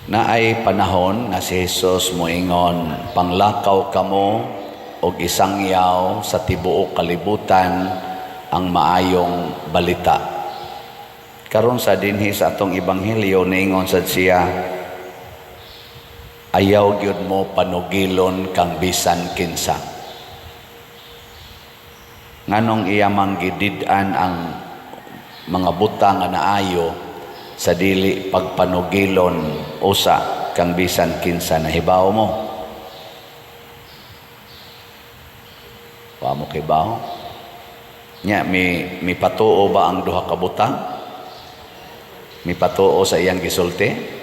Na ay panahon nga si Jesus moingon, panglakaw kamo og isangyaw sa tibuok kalibutan ang maayong balita. Karon sa dinhi sa atong ebanghelyo niingon sad siya, ayaw gyud mo panugilon kang bisan kinsa. Nganong iya manggidid-an ang mga buta nga naayo sa dili pagpanugilon usa kang bisan kinsa, nahibaw mo? Wa mo kibaw? Nya mi patuo ba ang duha ka buta? Mi patuo sa iyang gisulti?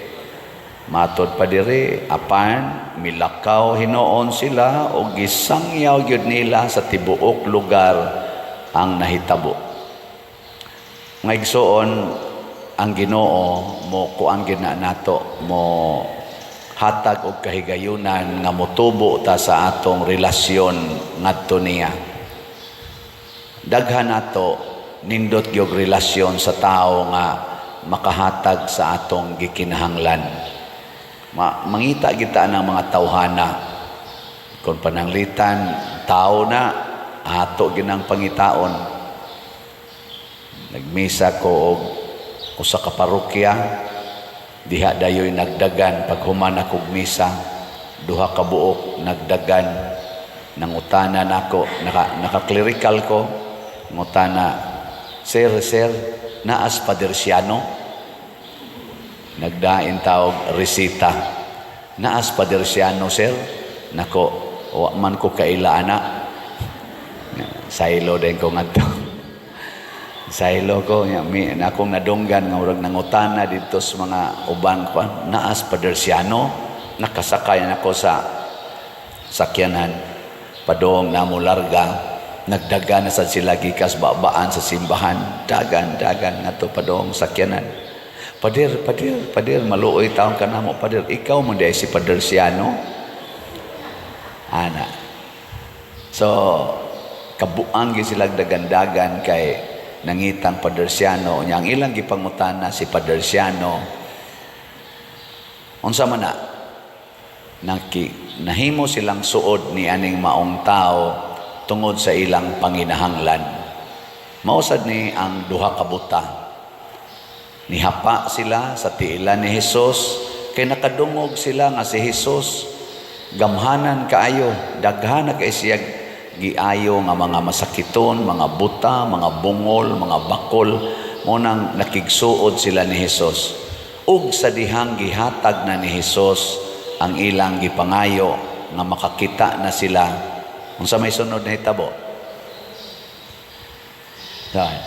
Matod pa diri apan milakaw hinuon sila og gisangyaw gyud nila sa tibuok lugar ang nahitabo. Nga igsoon, ang Ginoo mo kuan gyud na nato mo hatag og kahigayunan nga motubo ta sa atong relasyon ngadto niya. Daghan nato nindot gyud relasyon sa tao nga makahatag sa atong gikinahanglan. Mangita kita ng mga tawhana kung pananglitan tao na ato ginang pangitaon. Nagmisa ko og usa ka parokya, diha dayoy nagdagan paghuman akog misa, duha ka buok nagdagan. Nangutana nako, naka-clerical ko, ngutana, sir, naas padersyano? Nagdain tawag resita, naas padersyano sir? Nako, wa man ko kailana. Saylo din ko ngadto. Saylo ko, akong nadunggan nga urag nangutana dito sa mga uban ko, naas padersyano, nakasakay nako sa sakyanan, padong namo larga, nagdagan na sad sila gikas babaan sa simbahan, dagan nga to padong sakyanan. Padir, maluoy taon ka na mo, padir, ikaw mo di si padersyano? Ana. So, kabuang sila dagan-dagan kay nangitang padersyano, yang ilang gipangutana si padersyano, unsa man na nahimo silang suod ni aning maong tao tungod sa ilang panginahanglan. Mausad ni ang duha ka buta, nihapa sila sa tiilan ni Hesus kay nakadungog sila nga si Hesus gamhanan kaayo, daghan na kay siya giayo nga mga masakiton, mga buta, mga bungol, mga bakol, munang nakigsuod sila ni Hesus. Ug sa dihang gihatag na ni Hesus ang ilang gipangayo nga makakita na sila. Unsa may sunod na hitabo? Dahil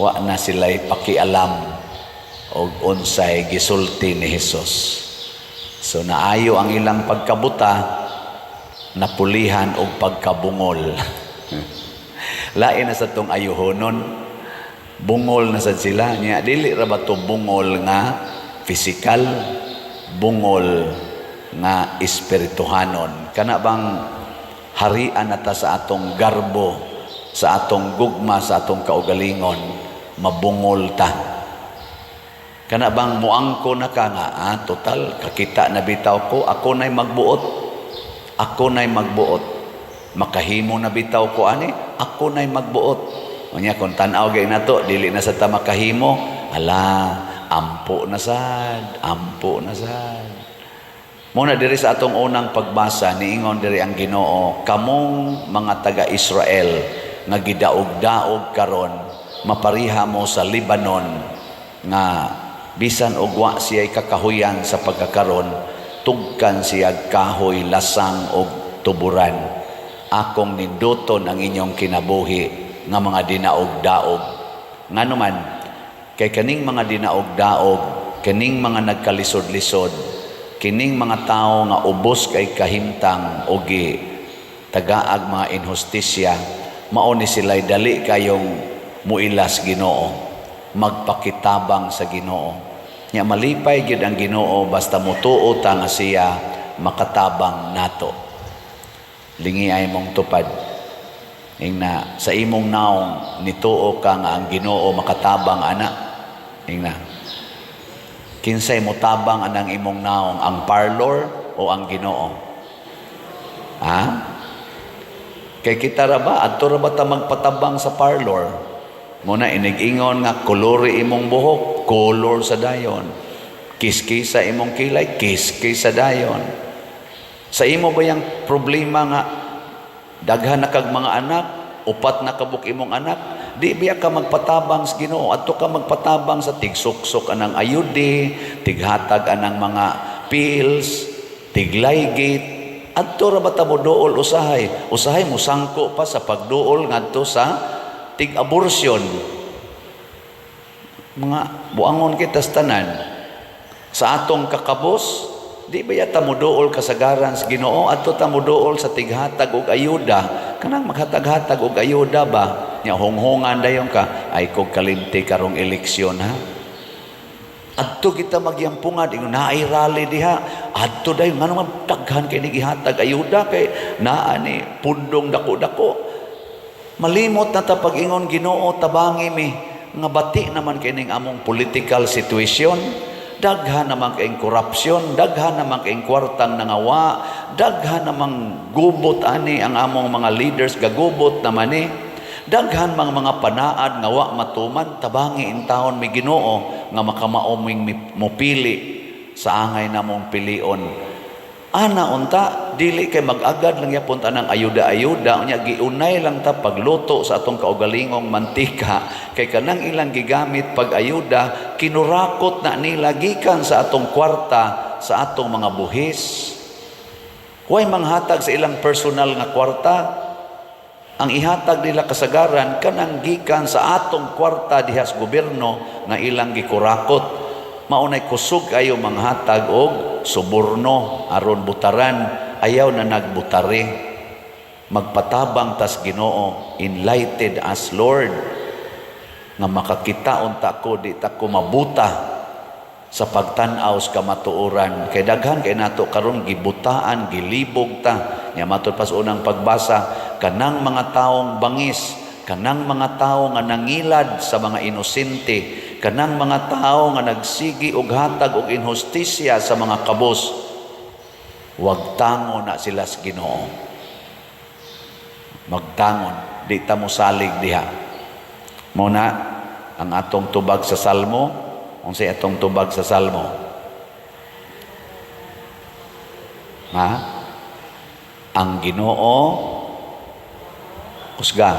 wa na sila'y pakialam og unsay gisulti ni Hesus. So naayo ang ilang pagkabuta, napulihan og pagkabungol. Lain na sa tong ayuhonon, bungol na sad sila niya. Dili ra ba to bungol nga physical, bungol nga espirituhanon. Kana bang harian nata sa atong garbo, sa atong gugma, sa atong kaugalingon, mabungol ta. Kana bang muangko na ka nga, total kakita na bitaw ko, ako na'y magbuot. Ako na'y magbuot. Makahimo na bitaw ko ani, ako na'y magbuot. Unya kung tanaw gay nato, dili na sa ta makahimo, ala, ampo na sad. Muna diri sa atong unang pagbasa, niingon diri ang Ginoo, kamong mga taga-Israel nga gidaog-daog karon, mapariha mo sa Lebanon nga bisan og wa siya'y kakahuyan sa pagkakaron, tugkan siya kahoy, lasang og tuburan. Akong ninduton ang inyong kinabuhi nga mga dinaog-daog. Nganuman, kay kaning mga dinaog-daog, kaning mga nagkalisod-lisod, kining mga tao nga ubos kay kahimtang o tagaag mga inhustisya, mao ni sila'y dali kayong muilas Ginoo, magpakitabang sa Ginoo. Nya malipay gyud ang Ginoo basta mutuo ta nga siya makatabang nato. Lingi ay mong tupad. Ingna sa imong naong nituo ka nga ang Ginoo makatabang ana. Ingna Kinsay mo tabang anang imong naong, ang parlor o ang Ginoo? Ha? Kay kita ra ba, adto ra ba ta magpatabang sa parlor? Muna inig-ingon nga kolore imong buhok, color sa dayon. Kiskis sa imong kilay, kiskis sa dayon. Sa imo ba yang problema nga daghan na kag mga anak, upat na kabuk imong anak, di biya ka magpatabang sa Ginoo, adto ka magpatabang sa tigsuksok anang ayudi, tighatag anang mga pills, tiglaygit. Adto ra ba ta mo duol usahay? Usahay mo sangko pa sa pagduol ngadto sa tig-abortion. Mga buangon kita sa tanan. Sa atong kakabos, di ba yata mo duol kasagaran sa Ginoo? Adto ta mo duol sa tighatag og ayuda. Kanang maghatag-hatag og ayuda ba? Nya honghongan dayon ka, ay kog kalimti karong eleksyon ha. Adto kita magyampungan, ingon naay rally diha. Adto dayon ngano man daghan kay gihatag ayuda kay naa ni pundong dako-dako. Malimot na ta pag-ingon Ginoo tabangi mi nga bati naman kining among political situation. Daghan naman kayong korupsyon, daghan naman kayong kwartang nangawa, daghan naman gubot ani ang among mga leaders gagubot naman eh. Daghan mga panaad nga wa matuman, tabangi in taon mi Ginoo nga makamaoming mupili sa angay namong pilion. Ana unta dili kay mag-agad lang yapon ta ng ayuda-ayuda nya giunay lang ta pagluto sa atong kaugalingong mantika kay kanang ilang gigamit pag-ayuda kinurakot na nila gikan sa atong kwarta sa atong mga buhis. Huwag manghatag sa ilang personal nga kwarta. Ang ihatag nila kasagaran kanang gikan sa atong kwarta diha sa gobyerno nga ilang gikurakot. Maunay kusog kayo manghatag og suborno aron butaran, ayaw na nagbutari. Magpatabang tas Ginoo, enlightened as Lord, nga makakita unta ko di ta ko mabuta sa pagtan-aw sa kamatuoran. Kay daghan kay nato karon gibutaan, gilibog ta. Nya matud pas unang pagbasa, kanang mga taong bangis, kanang mga tao nga nangilad sa mga inosente, kanang mga tao nga nagsigi og hatag og inhustisya sa mga kabos, wag tango na sila sa Ginoo. Magtangon, di ta mo salig diha. Muna ang atong tubag sa Salmo, unsay atong tubag sa Salmo? Ha? Ang Ginoo kusga.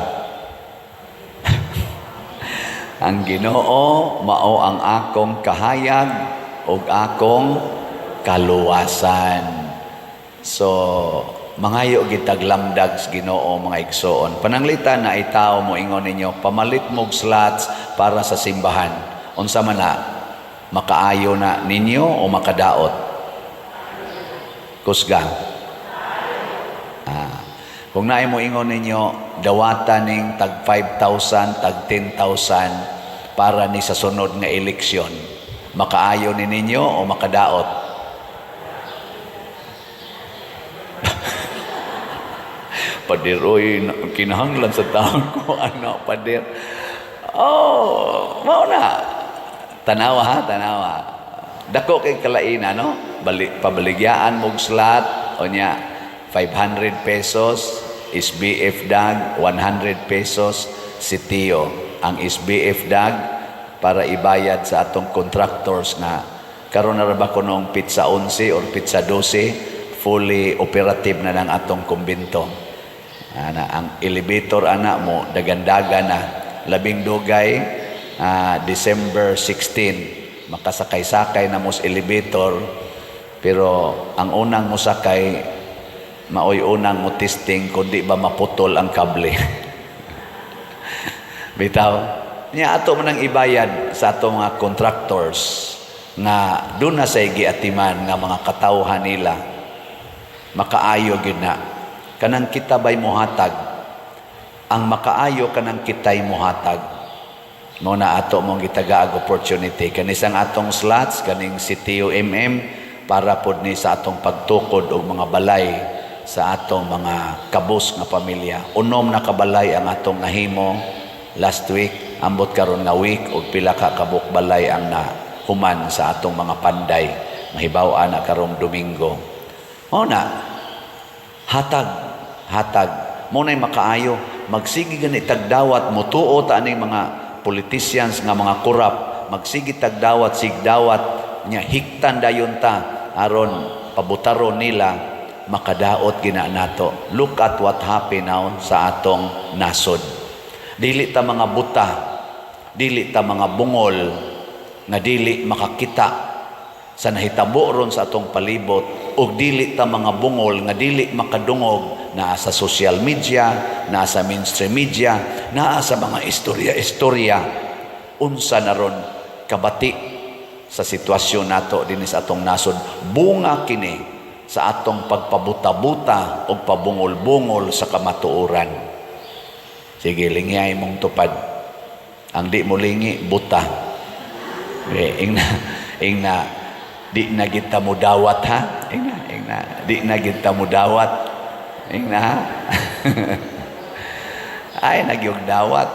Ang Ginoo mao ang akong kahayag ug akong kaluwasan. So, mangayo gid taglamdag sa Ginoo mga igsoon. Pananglitan na itaw mo ingon ninyo, pamalit mog slots para sa simbahan. Unsa man na makaayo na ninyo o makadaot? Kusga. Kung naay mo ingon ninyo, dawatan ning tag 5,000, tag 10,000 para ni sa sunod nga eleksyon. Makaayo ni ninyo o makadaot? Padir, oy, kinahanglan sa taon ko, ano, padir. Oh, mao na. Tanawa ha, tanawa. Dako kay kalaina, no? Pabaligyaan mog slot, o niya, 500 pesos, SBF DAG, 100 pesos, sitiyo. Ang SBF DAG para ibayad sa atong contractors na karon na ba kunong pizza 11 or pizza 12, fully operative na ng atong kumbento. Ang elevator ana mo, dagandaga na, labing dugay, December 16, makasakay-sakay na mo sa elevator, pero ang unang musakay, maoy unang mo testing kundi ba maputol ang kable. Bitaw, niya ato man ang ibayad sa atong mga contractors nga doon na sa giatiman nga mga katawhan nila makaayo gyud na. Kanang kita ba'y muhatag, ang makaayo kanang kita'y muhatag. Mo na ato mong gitagaag opportunity. Kanisang atong slots, kaning CTO para pod ni sa atong pagtukod og mga balay sa atong mga kabus nga pamilya. Unom na kabalay ang atong nahimo last week, ambot karon nga week og pila ka kabuk balay ang na human sa atong mga panday mahibaw-an na karong Domingo. Mao na hatag mo na'y makaayo magsigi gani tagdawat mutuo ta aning mga politicians nga mga korap magsigi tagdawat sigdawat nya hiktan dayon ta aron pabutaron nila makadaot gina nato. Look at what happened now sa atong nasod. Dili ta mga buta, dili ta mga bungol nga dili makakita sa nahitabo ron sa atong palibot ug dili ta mga bungol nga dili makadungog naa sa social media, naa sa mainstream media, naa sa mga istorya unsa na ron kabati sa sitwasyon nato dinhi sa atong nasod. Bunga kini sa atong pagpabuta-buta o pabungol-bungol sa kamatuoran. Sige, lingyay mong tupad. Ang di mo lingi, buta. Ingna, di na kita mo dawat ha? Ingna, di na kita mo dawat. Ingna ha? Ay, nagyog dawat.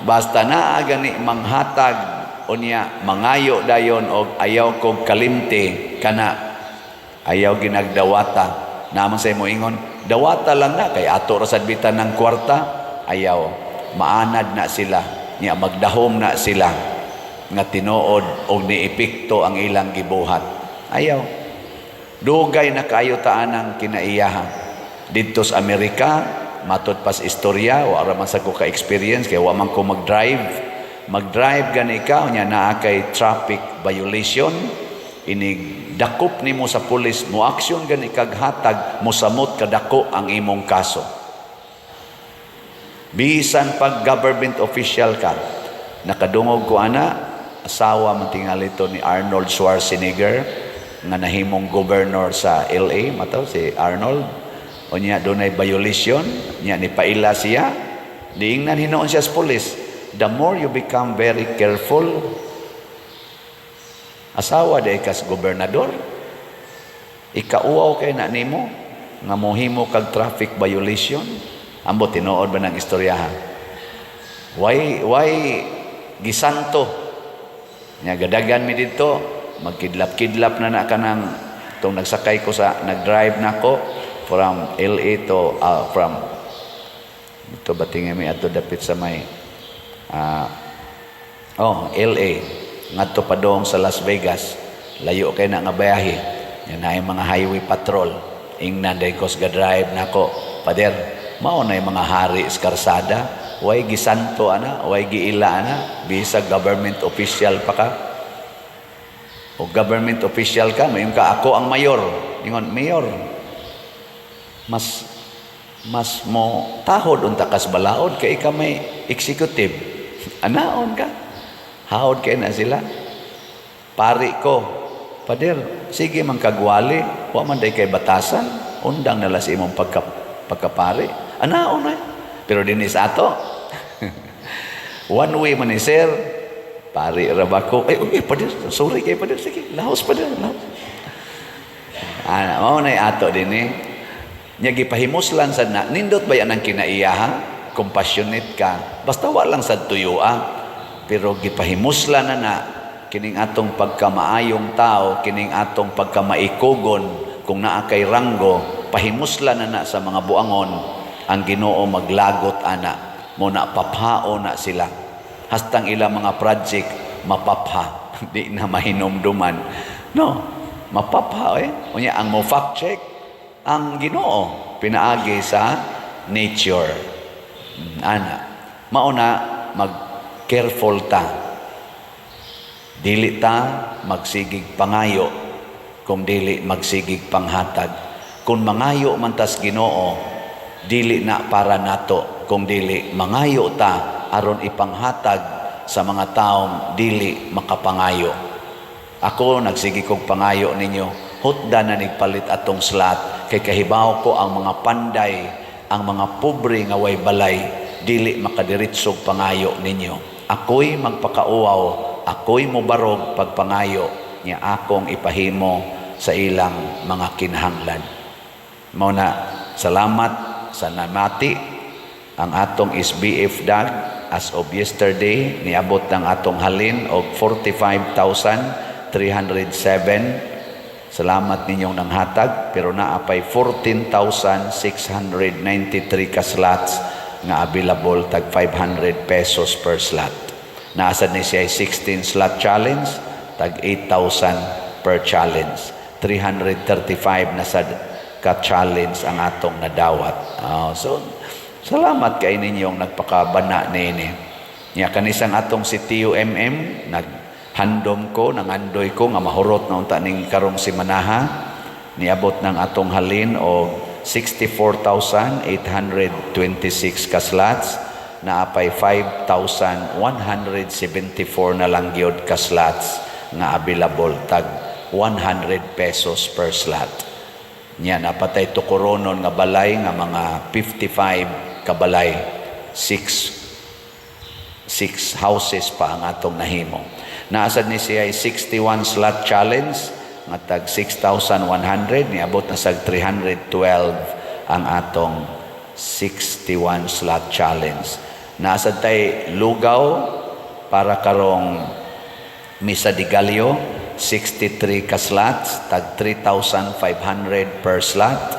Basta na gani manghatag unya mangayo dayon og ayaw kog kalimti kana ayaw ginagdawata naman sa imo ingon dawata lang na kay ato ra sad bitan ng kwarta ayaw maanad na sila nya magdahom na sila nga tinuod og niepekto ang ilang gibuhat ayaw dugay na kaayo taanang kinaiyaha didto sa Amerika matod pas istorya wa ra man sa ko ka experience kay wa man ko mag-drive gani ikaw nya naa kay traffic violation inig dakop nimo sa pulis mo aksyon gani kag hatag mo samot kadako ang imong kaso bisan pag government official ka nakadungog ko ana asawa man tingali to ni Arnold Schwarzenegger nga nahimong governor sa LA mataw si Arnold unya dunay violation nya ni paila siya diingnan hinuon siya sa pulis. The more you become very careful, asawa day kas gobernador, ikauaw kay na nimo, nga mohimo kag traffic violation, ambo tinuod ba ng istoryahan? Why gisanto? Nya gadagan mi dito, magkidlap-kidlap na kanang tong nagsakay ko sa nag-drive nako from LA to from ito batingan mi ato dapit sa may LA ngadto pa dong sa Las Vegas layo kay na nga bayahe yan na yung mga highway patrol ingnan day kos ga drive nako pader mao na yung mga hari sa karsada way gisanto ana way giila ana bisag government official pa ka o government official ka mayon ka ako ang mayor ingon mayor mas mo tahod unta kas balaod kay ka may executive anaon ka haod kay na sila pari ko pader sige man kagwali wa man day kay batasan undang nala sa imong pagkapari anaon na pero dinis ato one way man ni sir pari ra ba ko pader sorry kay pader sige lahos pader lahos mao nay ato dinhi nya gipahimuslan sad na nindot ba yan ang kinaiyaha compassionate ka basta wa lang sad tuyua pero gipahimuslan na kining atong pagkamaayong tao kining atong pagkamaikogon kung naa kay ranggo pahimuslan na sa mga buangon ang Ginoo maglagot ana mo na paphao na sila hastang ilang mga project mapapha di na mahinumduman no mapapha unya ang mo fact check ang Ginoo pinaagi sa nature ana mauna mag careful ta dili ta magsigig pangayo kung dili magsigig panghatag kung mangayo man tas Ginoo dili na para nato kung dili mangayo ta aron ipanghatag sa mga taong dili makapangayo ako nagsigig kog pangayo ninyo hutda na nigpalit atong slot kay kahibaw ko ang mga panday ang mga pobre nga way balay dili makadiritsog pangayo ninyo ako'y magpakauaw ako'y mubarog pagpangayo niya akong ipahimo sa ilang mga kinahanglan mao na salamat sa namati ang atong SBF DAG as of yesterday niabot ng atong halin og 45,000 307. Salamat ninyong nanghatag, pero naapay 14,693 ka slots nga available, tag 500 pesos per slot. Naasad ni siya 16 slot challenge, tag 8,000 per challenge. 335 na sa ka-challenge ang atong nadawat. So, salamat kay ninyong nagpakabana nini. Nya kanisang atong si TUMM, naghandom ko, nangandoy ko, nga mahurot na unta ning karong simanaha, niabot ng atong halin o 64,826 ka slots, naapay 5,174 na lang gyud ka slots nga available, tag 100 pesos per slot. Nya napatay tukoronon nga balay nga mga 55 ka balay, 6 houses pa ang atong nahimo. Naasad ni siya 61 slot challenge nga tag 6,100, niabot na sa 312 ang atong 61 slot challenge. Naasad tay lugaw para karong Misa de Gallo, 63 ka slots, tag 3,500 per slot.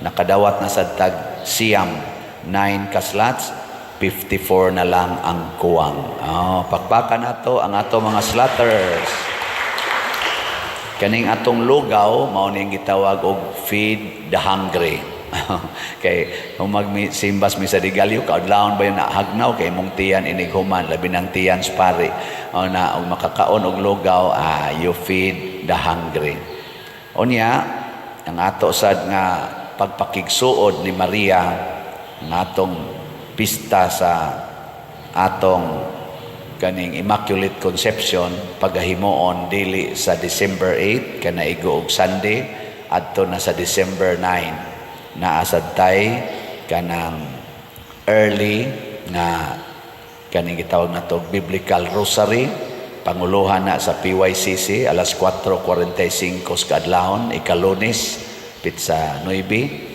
Nakadawat na sa tag siyam, 9 ka slots, 54 na lang ang kuwang. Pakpakan nato ang ato mga slotters. Kaning atong lugaw, mao ning gitawag og feed the hungry. Kay kung magsimbas Misa de Gallo, kaadlawon ba yun na hagnaw kay mong tiyan inighuman, labi ng tiyan spari. Na og makakaon og lugaw, you feed the hungry. Unya, ang ato sad nga pagpakigsuod ni Maria, ang atong pista sa atong kaning Immaculate Conception, pagahimoon dili sa December 8 kanaigo og Sunday adto na sa December 9, naasad tay kanang early na kaning gitawag na to Biblical Rosary, panguluhan na sa PYCC alas 4:45 kadlawon, ika-Lunes pitsa 9,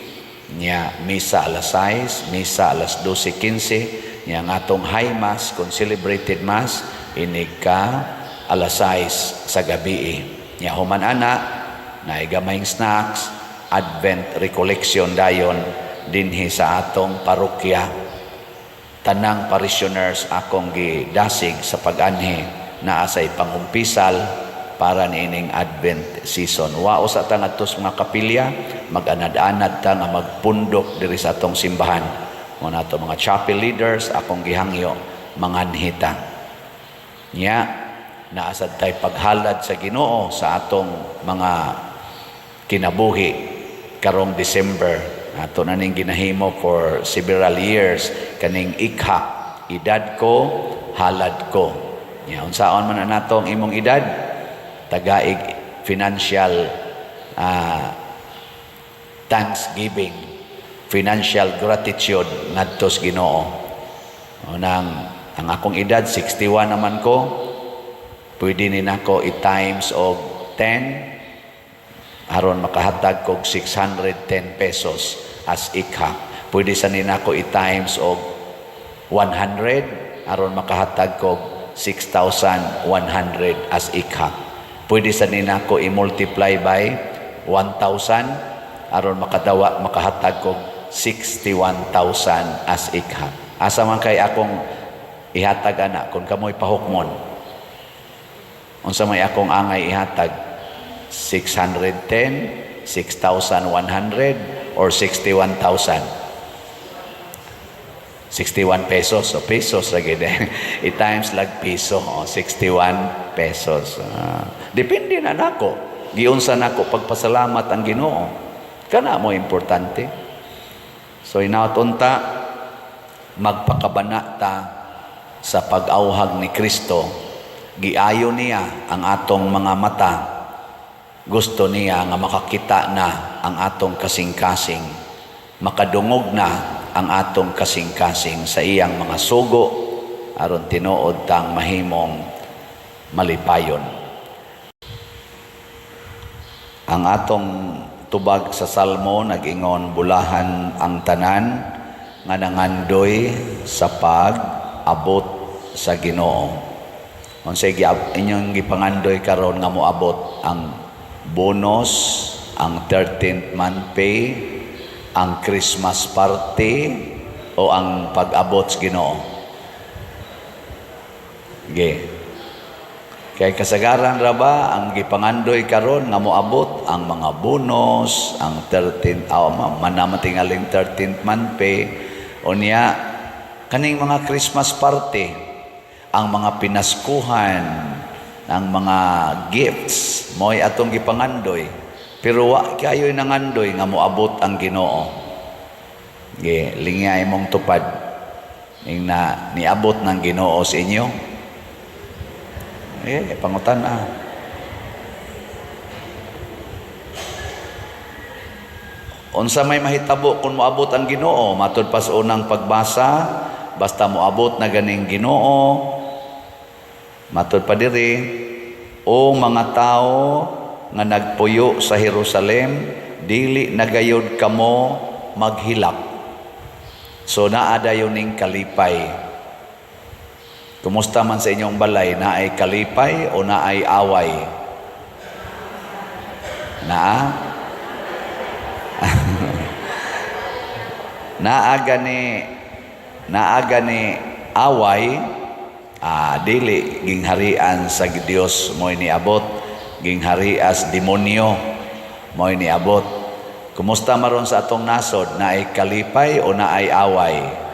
nya misa alas 6, misa alas 12:15, nya nga atong high mass kung celebrated mass inika alas 6 sa gabi. Nya human ana na gamayng snacks, Advent recollection dayon dinhi sa atong parokya. Tanang parishioners akong gidasig sa pag-anhi naa sa pangumpisal para niining Advent season. Wao sa tangadtos mga kapilya, mag-anad-anad ta nga magpundok diri sa atong simbahan. Muna ito mga chapel leaders, akong gihangyo, mga anhita. Nya, naasad tayo paghalad sa Ginoo sa atong mga kinabuhi karong December. Ato na ning ginahimo for several years, kaning ikha, edad ko, halad ko. Nya, unsaon man na nato ang imong edad, tagaig financial thanksgiving, financial gratitude ngadto sa Ginoo. Ang akong edad 61 naman ko, pwede ni nako i-times og 10 aron makahatag kog 610 pesos as ikha. Pwede sa ni nako i-times og 100 aron makahatag kog 6,100 as ikha. Pwede sa ni nako i-multiply by 1,000 aron makahatag kog 61,000 as ikha. Asa man kay akong ihatag ana kung kamoy pahukmon. Unsa may akong angay ihatag? 610, 6,100 or 61,000? 61 pesos. So pesos lagi din. I-times lag piso. 61 pesos. Depende na nako. Giunsa nako pagpasalamat ang Ginoo. Kana mo importante. So inautunta, magpakabana ta sa pag-auhag ni Kristo. Giayo niya ang atong mga mata. Gusto niya nga makakita na ang atong kasing-kasing. Makadungog na ang atong kasing-kasing sa iyang mga sugo aron tinuod tang mahimong malipayon. Ang atong tubag sa Salmo nag-ingon, bulahan ang tanan nga nangandoy sa pag-abot sa Ginoo. Unsay inyong gipangandoy karon nga moabot ang bonus, ang 13th month pay, ang Christmas party, o ang pag-abot sa Ginoo? Kay kasagaran ra ba ang gipangandoy karon nga moabot ang mga bonus, ang 13th manamatingaling 13th month pay, unya kaning mga Christmas party, ang mga pinaskuhan, ang mga gifts mo'y atong gipangandoy, pero wa kayo'y nangandoy nga moabot ang Ginoo. Lingay mong tupad ning na niabot ng Ginoo sa inyo. Pangutan unsa may mahitabo kung moabot ang Ginoo? Matud pa sa unang pagbasa, basta moabot na ganing Ginoo, matud pa diri, o mga tao nga nagpuyo sa Jerusalem, dili nagayod kamo maghilak. So naadayon ning kalipay. Kumusta man sa inyong balay, naay kalipay o naay away? Naaga ni away, dili gingharian sa Dios mo'y niabot, gingharias demonyo mo'y niabot. Kumusta maron sa atong nasod, naay kalipay o naay away?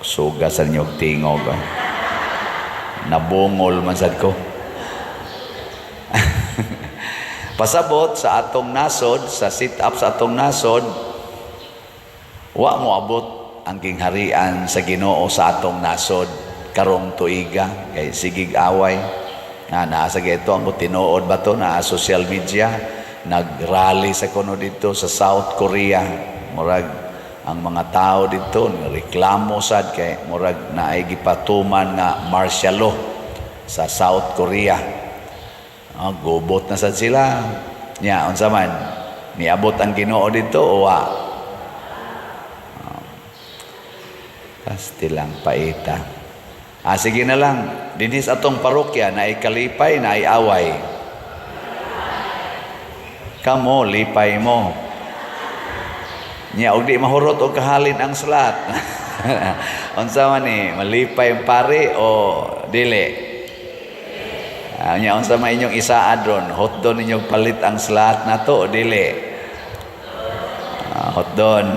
Suga sa inyong tingog. Nabungol man sad ko. Pasabot sa atong nasod, sa sit-up sa atong nasod, wa mo abot ang gingharian sa Ginoo sa atong nasod karong tuiga, kay sigig away. Naa sa gito ang tinuod ba to na social media, nagrally sa kuno dito sa South Korea. Murag ang mga tao dito reklamo sad kay murag naay gipatuman nga martial law sa South Korea. Gubot na sad sila. Nya unsa man niabot ang Ginoo dito o wa? Pasti lang paita. Sige na lang. Dinis atong parokya naay kalipay, naay away. Kamo lipay mo. Nya og di mahurot og kahalin ang salat. Unsa man ni malipay ang pare o dili? Nya unsa man inyong isaad ron? Hotdon inyong palit ang salat nato o dili? Hotdon.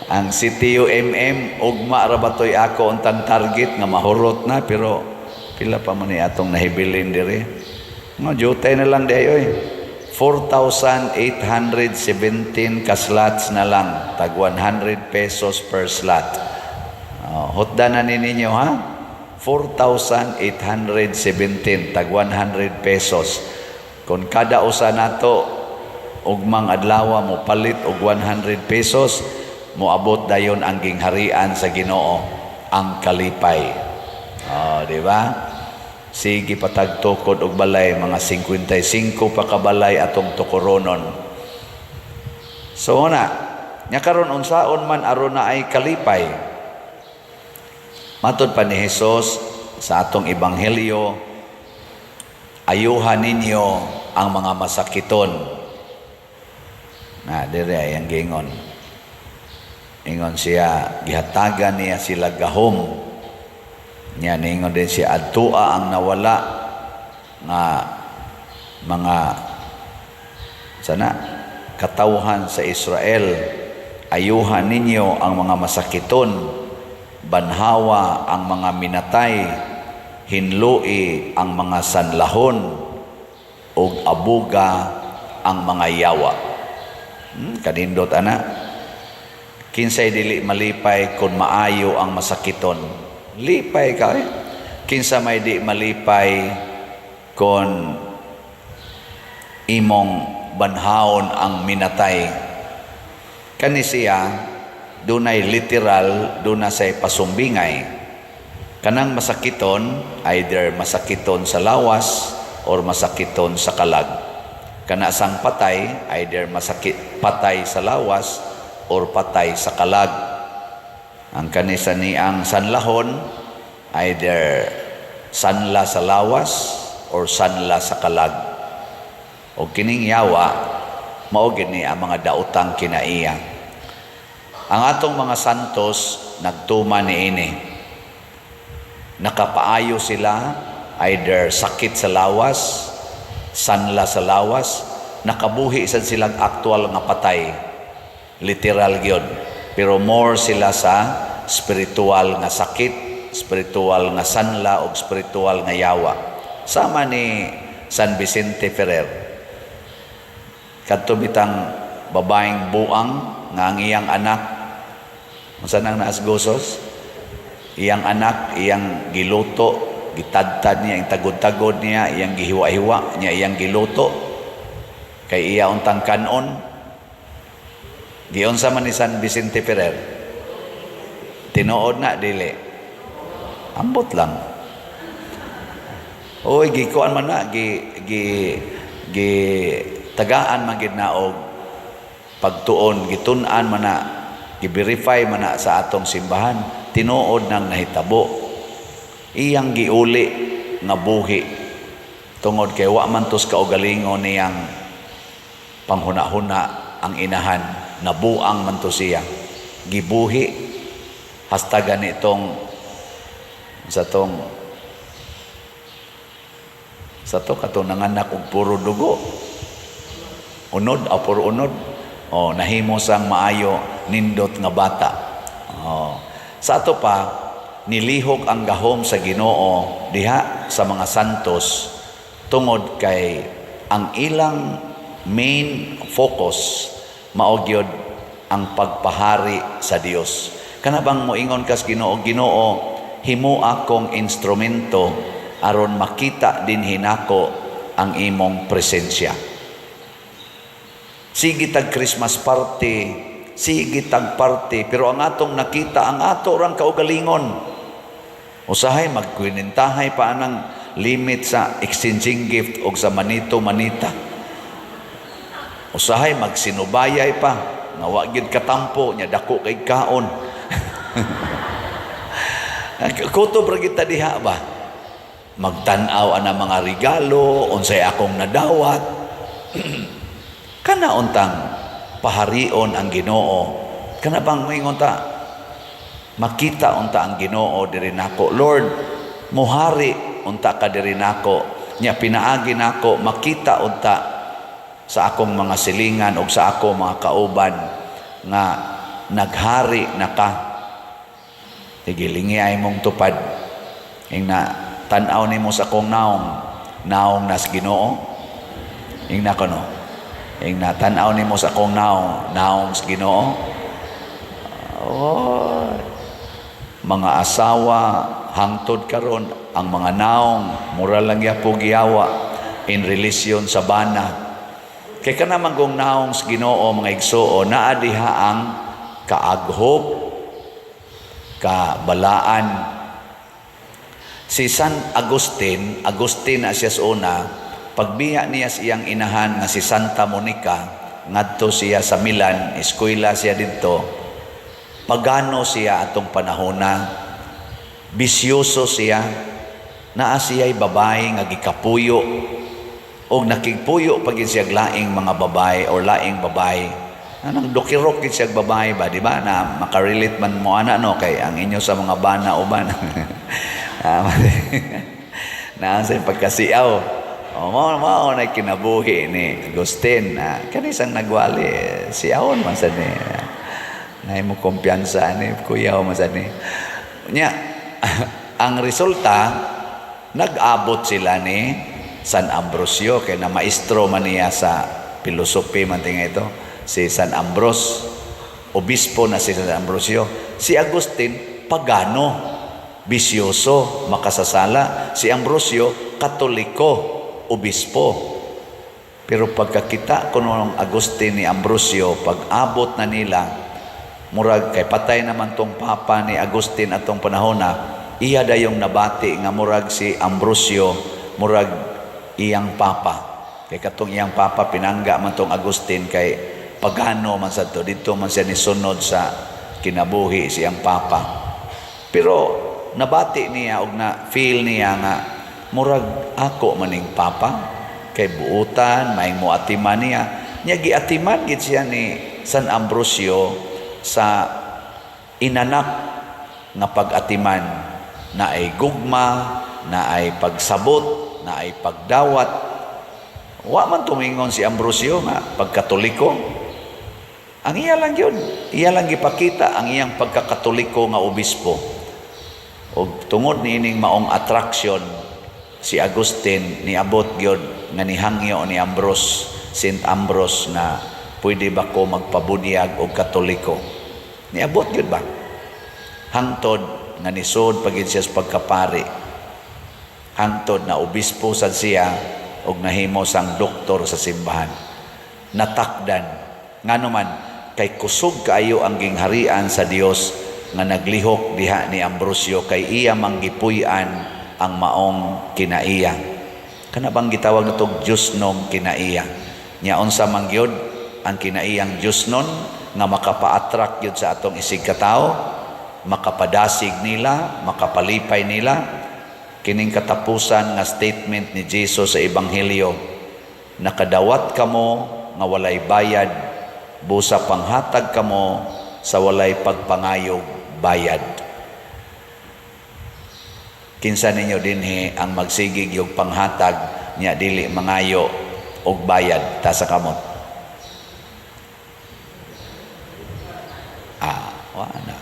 Ang CTUMM ugma ra batoy ako untang target nga mahurot na, pero pila pa man ni atong nahibilin diri. Jutay na lang di oy. 4,817 ka slots na lang, tag 100 pesos per slot. Hotdan na ninyo ha? 4,817 tag 100 pesos. Kung kada usa nato ugmang adlaw mo palit og 100 pesos, moabot dayon ang gingharian sa Ginoo, ang kalipay. Di ba? Sige patagtukod og balay, mga 55 pa kabalay atong tukoronon. So nya karon unsaon man aron na ay kalipay. Matud pa ni Hesus sa atong ebanghelyo, ayuhan ninyo ang mga masakiton. Dire ay ang gingon. Ingon siya, gihatagan niya sila gahom. Nya ningon din siya, adtua ang nawala nga mga katawhan sa Israel. Ayuhan ninyo ang mga masakiton, banhawa ang mga minatay, hinlui ang mga sanlahon, ug abuga ang mga yawa. Kanindot kinsay dili malipay kung maayo ang masakiton. Lipay ka Kinsa may di malipay kung imong banhaon ang minatay. Kani siya dunay literal, duna say pasumbingay. Kanang masakiton, either masakiton sa lawas or masakiton sa kalag. Kana sang patay, either patay sa lawas or patay sa kalag. Ang kanisa ni ang sanlahon, either sanla sa lawas or sanla sa kalag. O kining yawa, mao gini ang mga daotang kinaiya. Ang atong mga santos nagtuma niini. Nakapaayo sila either sakit sa lawas, sanla sa lawas, nakabuhi sad silang aktual nga patay. Literal gyud. Pero more sila sa spiritual nga sakit, spiritual nga sanla o spiritual nga yawa. Sama ni San Vicente Ferrer. Kadto bitang babaeng buang nga ang iyang anak, unsa nang naasgosos? Iyang anak, iyang giluto, gitadtad niya, iyang tagod-tagod niya, iyang gihiwa-hiwa niya, iyang giluto. Kay iya untang kanon. Giyon sa man ni San Vicente Ferrer. Tinuod na, dili. Ambot lang. Oy, gikuan man na, tagaan man gid na og pagtuon, gitun-an man na, gi-verify man na sa atong simbahan, tinuod nang nahitabo. Iyang giuli nga buhi tungod kay wa man tos kaugalingon niyang panghuna-huna ang inahan, nabuang man to siya. Gibuhi hasta ganitong sa to kato nanganak og puro dugo. Unod o puro unod. O nahimo sang maayo nindot nga bata. Sa ato pa nilihok ang gahom sa Ginoo diha sa mga santos tungod kay ang ilang main focus mao gyud ang pagpahari sa Dios. Kana bang moingon kas Ginoo, Ginoo, himo akong instrumento aron makita din hinako ang imong presensya. Sige tag Christmas party, sige tag party, pero ang atong nakita, ang ato rang kaugalingon. Usahay magkwinintahay pa anang limit sa exchanging gift o sa manito-manita. Usahay magsinubayay pa, nga wa gyud katampo nya dako kay kaon. Kutob ra kita diha ba? Magtan-aw ana mga regalo, unsay akong nadawat. Kana untang paharion ang Ginoo. Kana bang moingon ta? Makita unta ang Ginoo diri nako. Lord, muhari unta ka diri nako. Nya pinaagi nako makita unta sa akong mga silingan o sa ako mga kauban nga naghari na ka. Tigilingi ay mong tupad. Ing na tan-aw nimo sa akong naong nas Ginoo. Ing na kono. Ing na tan-aw nimo sa akong naong sa Ginoo. Oh, mga asawa hangtod karon ang mga naong mura lang yapo giyawa in relasyon sa bana. Kay kanamang kong naong sa Ginoo mga igsuo, naa diha ang kaaghop, kabalaan. Si San Agustin na siya sa una, pagbiya niya sa iyang inahan nga si Santa Monica, ngadto siya sa Milan, eskwela siya dito, pagano siya atong panahona, bisyoso siya, naa siya'y babae nga gikapuyo, o nakigpuyo pagin siya laing mga babae o laing babae. Anang dokirok siya babae ba, di ba? Na makarelate man mo ana no kay ang inyo sa mga bana o bana. Na sa pagkasiaw. O mao na kinabuhi ni Agustin. Kanisang nagwali siawon man sa ni. Nay mo kumpiyansa ni kuya man sa ni. Nya ang resulta nag-abot sila ni San Ambrosio, kaya na maestro man niya sa filosofi man tinga ito, si San Ambros, obispo na si San Ambrosio. Si Agustin, pagano, bisyoso, makasasala. Si Ambrosio, katoliko, obispo. Pero pagkakita ko nung Agustin ni Ambrosio, pag-abot na nila, murag kay patay naman tong papa ni Agustin atong panahon na, iya dayong nabati nga murag si Ambrosio, murag iyang papa. Kay katong iyang papa pinangga man tong Agustin kay pagano man sa to. Dito man siya nisunod sa kinabuhi siyang papa. Pero nabati niya og na feel niya nga murag ako maning papa kay buutan may moatiman niya. Nya giatiman gid siya ni San Ambrosio sa inanak nga pag-atiman na ay gugma, na ay pagsabot, na ay pagdawat. Wa man tumingon si Ambrosio nga pagkatoliko. Ang iya lang yun. Iya lang gipakita ang iyang pagkakatoliko nga obispo. O tungod ni ining maong attraction, si Agustin niabot gyud nga nihangyo ni Ambrose, Saint Ambrose na pwede ba ko magpabunyag og katoliko. Niabot gyud ba? Hangtod nga nisod pagid siya sa pagkapari. Hangtod na obispo sad siya og nahimo sang doktor sa simbahan. Natakdan ngano man kay kusog kaayo ang gingharian sa Dios nga naglihok diha ni Ambrosio kay iya manggipuy-an ang maong kinaiya. Kana bang gitawag natong Diyos nung kinaiya? Nya unsa man gyud ang kinaiyang Diyos nun nga makapa-attract yun sa atong isig katao, makapadasig nila, makapalipay nila. Kining katapusan nga statement ni Jesus sa Ebanghelyo, nakadawat kamo nga walay bayad, busa panghatag kamo sa walay pagpangayog bayad. Kinsa ninyo dinhi ang magsigig yung panghatag nya dili mangayo og bayad ta sa kamot? Wala.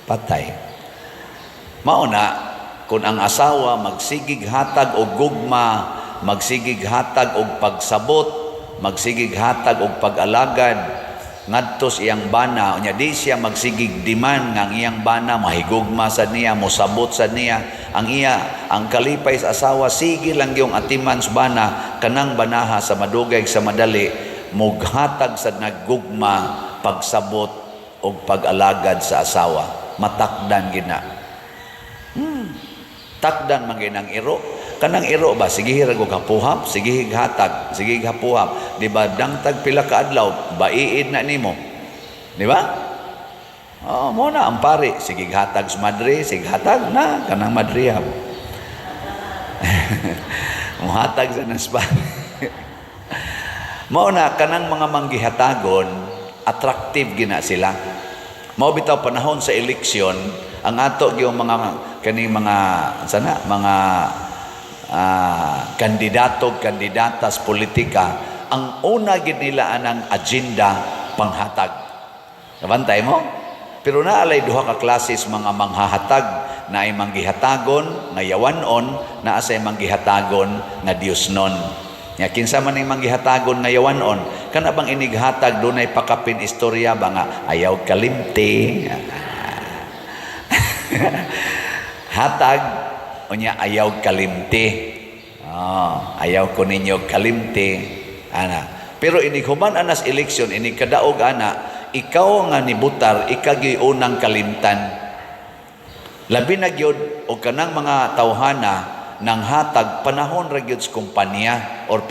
Patay. Mauna, kung ang asawa magsigig hatag og gugma, magsigig hatag og pagsabot, magsigig hatag og pag-alagad, ngadto sa iyang bana, unya di siya magsigig diman nga ang iyang bana mahigugma sa niya, mosabot sa niya, ang kalipay sa asawa sige lang yung atiman sa bana, kanang banaha sa madugay sa madali, mughatag sa naggugma, pagsabot og pag-alagad sa asawa. Matakdan gina. Takdan man ginang iro. Kanang iro ba sige hirag og hapuhap, sige hatag, sige hapuhap. Di ba dangtag pila ka adlaw, baiid na nimo. Di ba? Mo na ang pari, sige hatag sa madre, sige hatag na kanang madrihab. Muhatag sa naspa. Mao na kanang mga manggihatagon, attractive gina sila. Mao bitaw panahon sa eleksyon, ang ato yung mga kani mga sana mga kandidato, kandidatas politika, ang una gid nila anang agenda panghatag. Nabantay mo? Pero naalay duha ka klases mga manghahatag, na ay manggihatagon nga yawanon, naa say manggihatagon nga Diosnon. Nya kinsa man ning manggihatagon nga yawanon, kana bang inighatag dunay pakapin istorya ba nga ayaw kalimti. Hatag unya ayaw kalimti. Ayaw ko ninyo kalimti. Ana. Pero inighuman anas eleksyon, inikadaog ana, ikaw nga nibutar, ikagi unang kalimtan. Labi na gyud og kanang mga tawhana nang hatag panahon ra gyud sa kumpanya or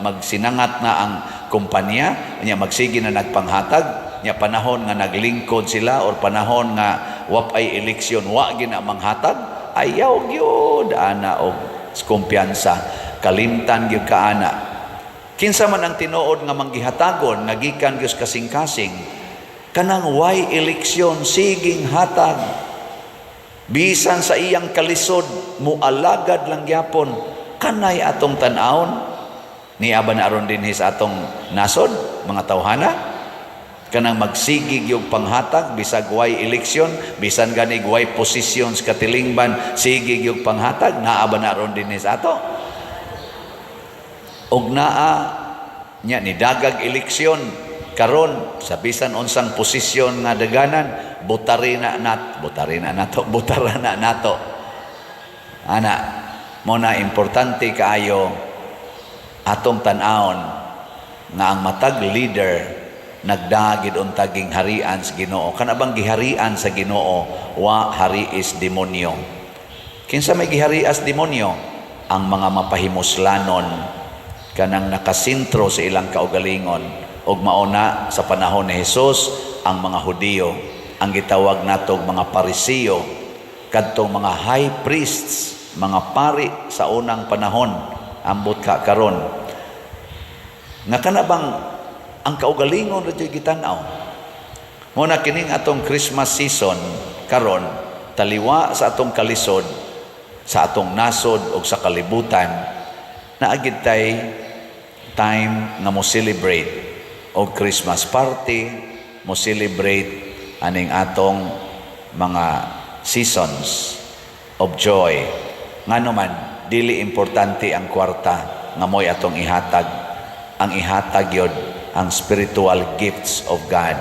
magsinangat na ang kumpanya nya magsige na nagpanghatag nya panahon nga naglingkod sila or panahon nga wapay eleksyon wa gina manghatag, ayaw gyud ana og kumpiyansa, kalimtan gyud ka ana. Kinsa man ang tinuod nga manggihatagon nagikan gyud kasing-kasing, kanang way eleksyon siging hatag. Bisan sa iyang kalisod, mualagad lang gyapon, kanay atong tan-awon. Niaba na aron dinhi sa atong nasod, mga tawhana. Kanang magsigig yung panghatag, bisag way eleksyon, bisan ganig way posisyon sa katilingban, sigig yung panghatag, naaba na aron dinhi sa ato. Og naa, nya ni dagag eleksyon, karon sa bisan unsang posisyon nga daganan, butara na nato. Ana, mo na importante kaayo atong tan-awon nga ang matag leader nagdagid untaging harian sa Ginoo. Kana bang giharian sa Ginoo wa hari is demonyo. Kinsa may giharias demonyo? Ang mga mapahimuslanon kanang nakasintro sa ilang kaugalingon. Og mauna sa panahon ni Jesus ang mga Hudiyo, ang gitawag natog mga Parisiyo, kadtong mga high priests, mga pari sa unang panahon, ambot ka karon. Nga kana bang ang kaugalingon radyo gitanaw? Muna kining atong Christmas season karon, taliwa sa atong kalisod, sa atong nasod o sa kalibutan, naagid tay time nga mo celebrate o Christmas party, mo celebrate aning atong mga seasons of joy. Ngano man, dili importante ang kwarta nga mo'y atong ihatag. Ang ihatag yun, ang spiritual gifts of God.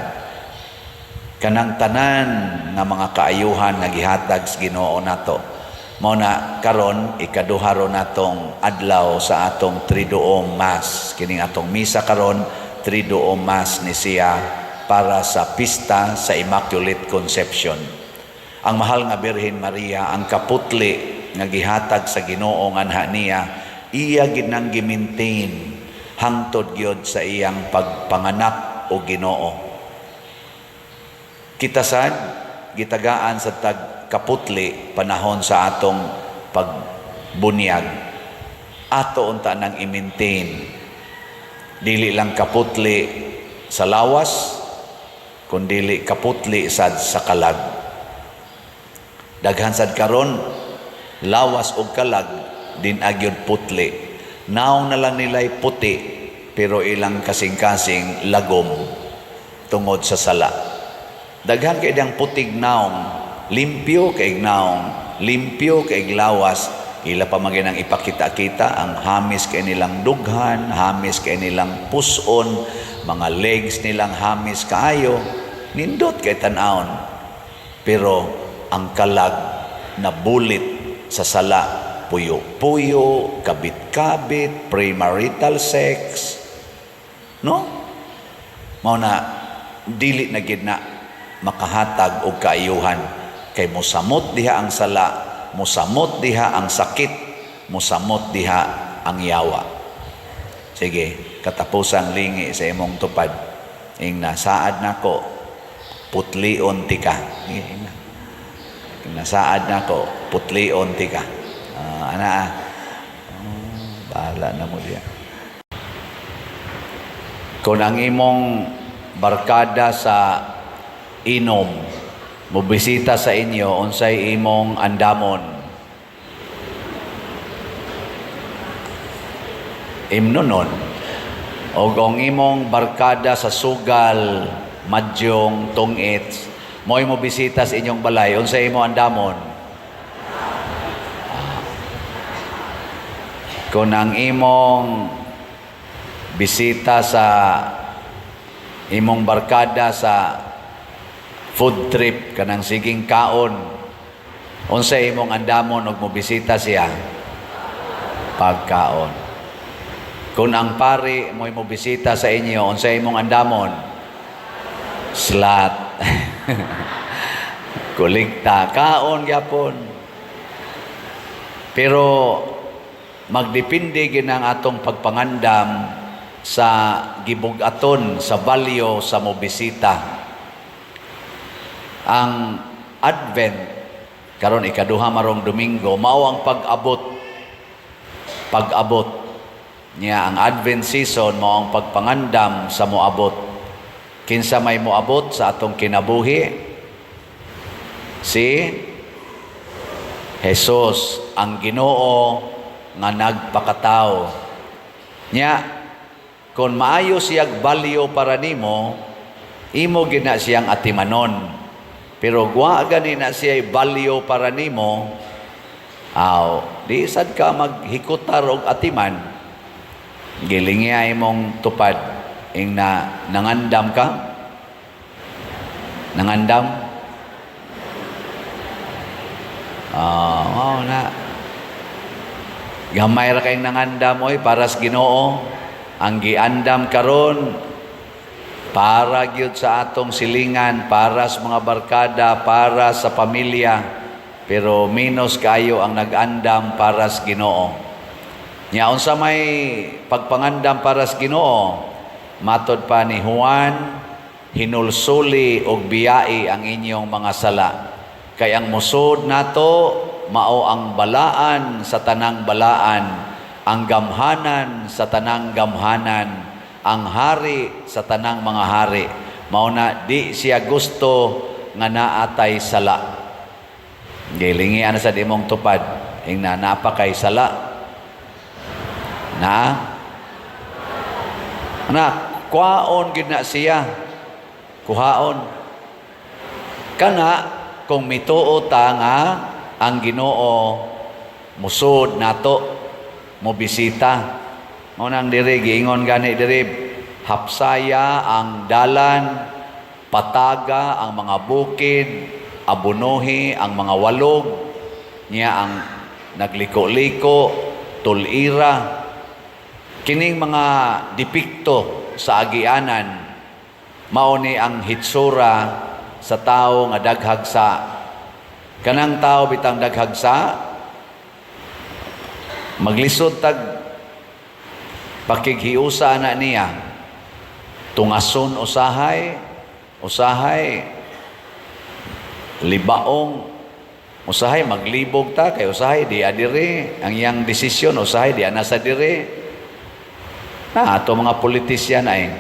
Kanang tanan nga mga kaayuhan nga gihatag sa Ginoo nato. Mao na karon ikaduha ron natong adlaw sa atong Triduum Mass. Kining atong misa karon, Triduum Mass ni siya para sa pista sa Immaculate Conception. Ang mahal nga Birhen Maria, ang kaputli nga gihatag sa Ginoo nga anha niya, iya gid nang gi-maintain hangtod gyud sa iyang pagpanganak o Ginoo. Kita sad gitagaan sa kaputli panahon sa atong pagbunyag. Ato unta nang i-maintain. Dili lang kaputli sa lawas, kundili kaputli sad sa kalag. Daghan sad karon lawas og kalag din agyod putli. Naong na lang nila'y puti pero ilang kasing-kasing lagom tungod sa sala. Daghan kay dang putig naong, limpyo kay naong, limpyo kay lawas, ila pa maginang ipakita-kita ang hamis kay nilang dughan, hamis kay nilang puson, mga legs nilang hamis kaayo, nindot kay tan-aon. Pero ang kalag na bulit sa sala, puyo-puyo, kabit-kabit, premarital sex, no? Mao na dili na gid na makahatag og kaayuhan kay mosamot diha ang sala, mosamot diha ang sakit, mosamot diha ang yawa. Sige, katapusang lingi sa imong tupad. Ing nasaad nako, putlion ti ka. Nasaad nako, putlion ti ka. Bahala na mo diya. Kung ang imong barkada sa inom, mobisita sa inyo, unsay imong andamon? Imnonon. O kung imong barkada sa sugal, madyong, tungit, mo'y mobisita sa inyong balay, unsay imong andamon? Kung ang imong bisita sa imong barkada sa food trip, kanang siging kaon, unsay imong andamon og mobisita siya? Pagkaon. Kung ang pari mo'y mobisita sa inyo, unsay imong andamon? Slat. Kulikta, kaon gyapon. Pero magdepende ginang atong pagpangandam sa gibugaton sa balyo sa mobisita. Ang Advent karon ikaduha marong Domingo mao ang pag-abot niya. Ang Advent season mao ang pagpangandam sa moabot. Kinsa may moabot sa atong kinabuhi? Si Jesus, ang Ginoo nga nagpakatao. Nya, kung maayo siyag balyo para nimo, imo gina siyang atimanon. Pero gwa gani na siya balyo para nimo, di sad ka maghikutar og atiman. Gilingya imong tupad ing nangandam ka? Nangandam? Na gamay ra kay nangandam oy para sa Ginoo. Ang giandam karon para gyud sa atong silingan, para sa mga barkada, para sa pamilya. Pero minus kayo ang nagandam para sa Ginoo. Nya unsa may pagpangandam para sa Ginoo? Matod pa ni Juan, hinulsuli og biyai ang inyong mga sala. Kay ang musod nato mao ang balaan sa tanang balaan, ang gamhanan sa tanang gamhanan, ang hari sa tanang mga hari. Mao na di siya gusto nga naatay sala. Gilingian sa di mong tupad, ingna napa kay sala. Kuhaon gid na siya. Kuhaon. Kana kung mituo ta nga ang Ginoo musod nato mo bisita. Mao nang diri giingon gani diri, hapsaya ang dalan, pataga ang mga bukid, abunohi ang mga walog, niya ang nagliko-liko, tulira. Kining mga dipikto sa agianan, mao ni ang hitsura sa tao nga daghagsa. Kanang tao bitang daghagsa, maglisod tag pakighiusa na niya, tungason usahay, libaong, usahay maglibog ta, kay usahay di adire, ang iyang desisyon usahay di anasa dire. Ato mga politisyan ay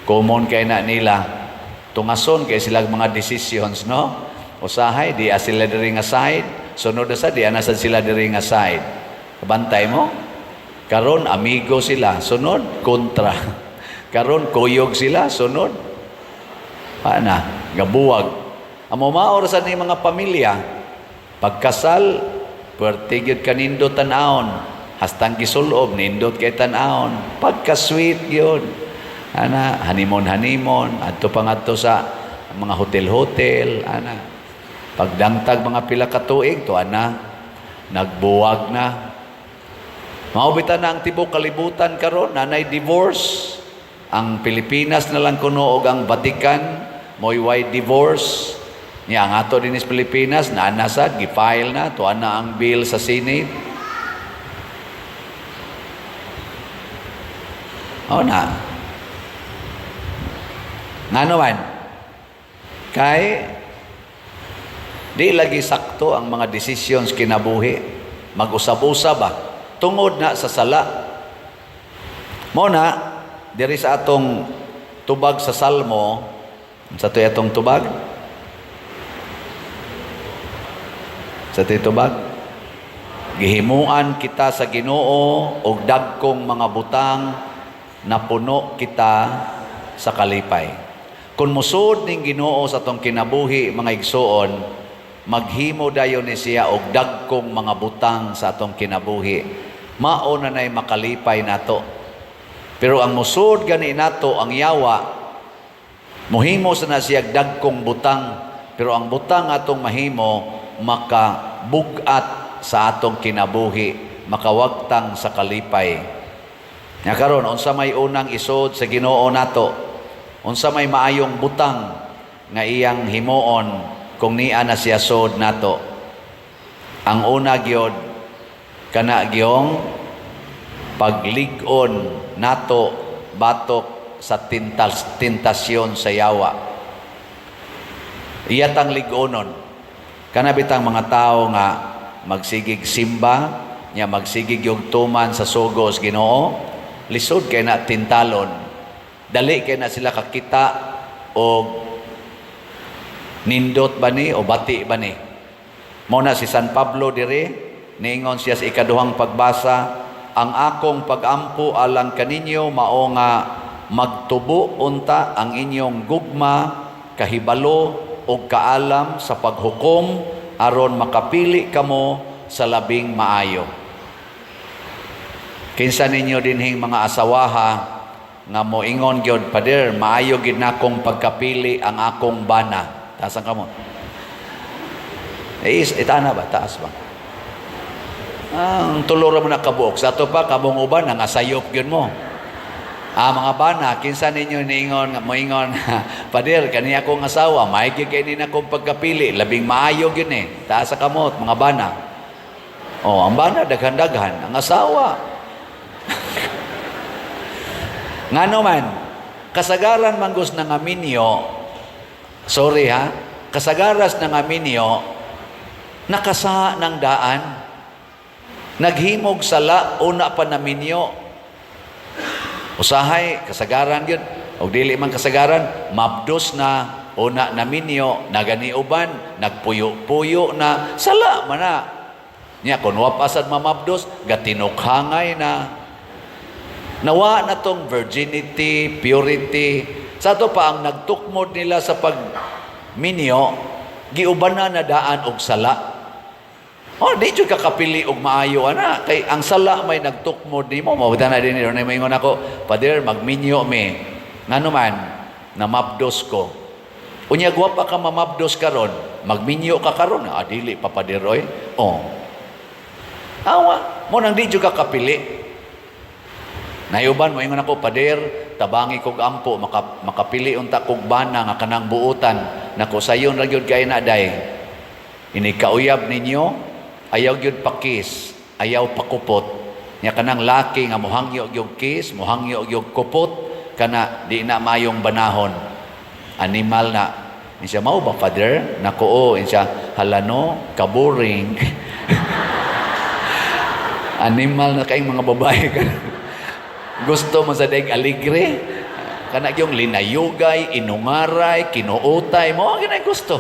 common kay na nila, tungason kay sila mga decisions, no? Usahay di sila diri nga side, sunod sa di anasa sila diri nga side. Kabantay mo? Karon amigo sila, sunod kontra. Karon kuyog sila, sunod gabuwag. Amo maor sa ni mga pamilya, pagkasal, pertigyod kanindot tan-aon, hastang gisulob nindot kay tan-aon, pagka-sweet gyud. Hanimon adto pa ngadto sa mga hotel-hotel, pagdangtag mga pila ka tuig to nagbuwag na. Maubitan na ang tibok kalibutan karon, nanay divorce. Ang Pilipinas na lang kuno og ang Vatican mo'y wide divorce. Nya ang ato din is Pilipinas naanasad gifile na to ang bill sa Senate. Ngano man kay di lagi sakto ang mga decisions kinabuhi, mag-usab-usab ba tungod na sa sala. Mo na diri sa atong tubag sa Salmo, sa to atong tubag, sa to tubag, gihimuan kita sa Ginoo og dagkong mga butang, napuno kita sa kalipay. Kung musod ning Ginoo sa atong kinabuhi, mga igsoon, maghimo dayon ni siya og dagkong mga butang sa atong kinabuhi. Mao na nay makalipay nato. Pero ang musod gani nato ang yawa, muhimo sa na siya dagkong butang, pero ang butang atong mahimo makabugat sa atong kinabuhi, makawagtang sa kalipay. Nya karon unsa may unang isod sa Ginoo nato? Unsa may maayong butang nga iyang himuon kung niya na siya sod nato? Ang una gyud kana gyong paglig-on nato batok sa tentasyon sa yawa. Iyatang lig-onon kana bitang mga tao nga magsigig simba, nya magsigig yung tuman sa sugos Ginoo, lisod kay na tintalon, dali kay na sila kakita o nindot ba ni o bati ba ni. Mao na si San Pablo diri, niingon siya sa ikaduhang pagbasa, ang akong pagampo alang kaninyo mao nga magtubo unta ang inyong gugma, kahibalo o kaalam sa paghukom aron makapili kamo sa labing maayo. Kinsa ninyo dinhing mga asawaha nga moingon gyud, Pader, maayo gid nakong pagkapili ang akong bana. Taasan kamo. Itana ba? Taas ba? Ang tulora mo na kabuok. Sa ito pa, kabong uban, nangasayop yun mo. Mga bana, kinsa ninyo niingon, moingon, Pader, kaniya akong asawa, maigi kayo nina akong pagkapili, labing maayog yun eh. Taas sa kamot, mga bana. Ang bana, daghan-daghan, ang asawa. Nga naman, kasagaran man gus ng aminyo, sorry ha, kasagaras ng aminyo, nakasaha ng daan, naghimog sala, una pa naminyo. Usahay, kasagaran yun. O dili man kasagaran, mabdos na, una naminyo, naganiuban, nagpuyo-puyo na, sala man na. Nya, kung wapasad mamabdos, gatinukhangay na. Nawa na tong virginity, purity. Sa ito pa, ang nagtukmod nila sa pagminyo, giuban na daan og sala. Oh, di jud kakapili og maayo ana kay ang sala may nagtukmod nimo. Mawala na din ni maingon ako, Pader, magminyo me. Ngano man, namabdos ko. Unya guwapa ka mamabdos karon, magminyo ka karon. Dili pa Pader oy. Oh. Awa, mo nang di jud kakapili. Nayuban mo ingon ako, Pader, tabangi kog ampo makapili unta kog bana nga kanang buutan nako sayon ra gyud kay na day. Ini kauyab ninyo, ayaw gyud pakis, ayaw pakupot. Nya kanang laki nga mohangyo gyud kis, mohangyo gyud kupot, kana di na mayong banahon. Animal na. Insya mao ba, Father? Nako o, insya halano, kaboring. Animal na kayong mga babae ka. Gusto mo sa daig aligre? Kana yung linayugay, inungaray, kinuutay mo, ganay gusto.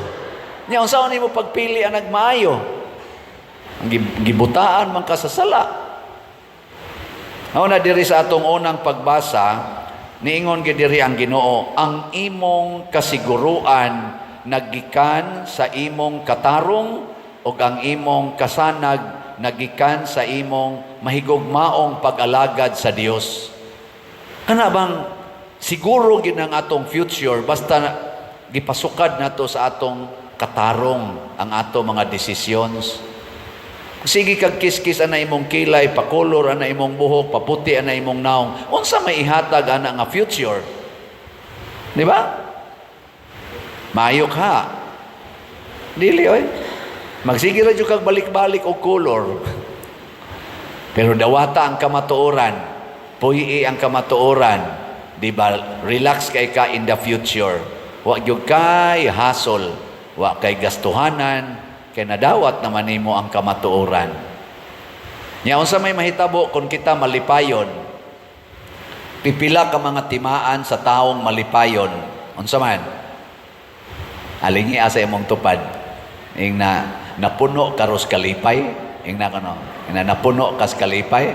Nya unsaon nimo pagpili ang nagmaayo? Ang gibutaan man ka sa sala. Na diri sa atong unang pagbasa, niingon gid diri ang Ginoo, ang imong kasiguruan naggikan sa imong katarong ug ang imong kasanag nagikan sa imong mahigugmaong pag-alagad sa Dios. Kana bang siguro gid ang atong future basta gipasukad nato sa atong katarong ang ato mga decisions. Sige kag kiskis ana imong kilay, pakolor ana imong buhok, paputi ana imong naong. Unsa may ihatag ana nga future? Di ba? Mayok ha. Dili oy. Magsige ra jud kag balik-balik og kolor. Pero dawata ang kamatuoran, puyi ang kamatuoran, di ba? Relax kay ka in the future. Wa gyud kay hassle, wa kay gastuhanan, kay nadawat naman nimo ang kamatuoran. Nya unsa may mahitabo kung kita malipayon? Pipila ka mga timaan sa taong malipayon. Unsa man? Alingi asa imong tupad. Ing napuno karos kalipay, ing nakano, napuno kas kalipay.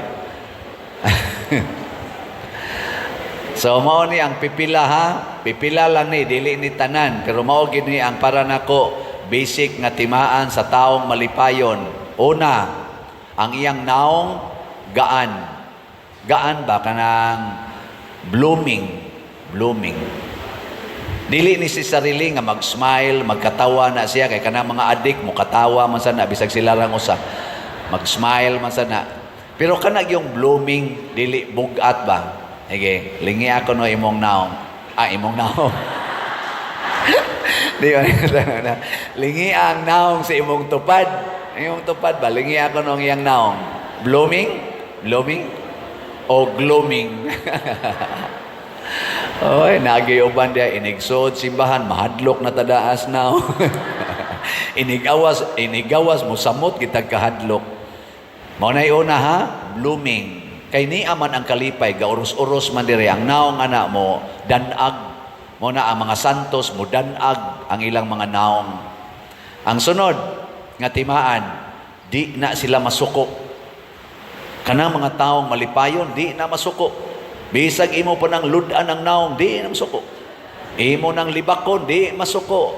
So mao ni ang pipila ha, pipila lang ni dili ni tanan, pero mao gid ni ang para nako basic nga timaan sa taong malipayon. Una, ang iyang naong gaan. Gaan ba kanang blooming. Dili ni si sarili nga mag-smile, magkatawa na siya kay kanang mga adik mo katawa man sana bisag sila lang usa. Mag-smile man sana. Pero kanang yung blooming dili bugat ba? Okay, lingi ako no imong naong. Imong naong. Di ba? Lingi ang naong sa imong tupad. Imong tupad ba? Lingi ako no iyang naong. Blooming o gloaming? Oy, nagayuban dia inigsod simbahan mahadlok na tadaas now. inigawas mo samot kitag kahadlok. Mao nay una ha, blooming. Kay ni aman ang kalipay gauros-uros man dire ang naong ana mo danag mo na ang mga santos mo danag ang ilang mga naong. Ang sunod nga timaan, di na sila masuko. Kanang mga taong malipayon di na masuko. Bisag imo pa ng ludan ang naong, di na masuko. Imo ng libakon, di masuko.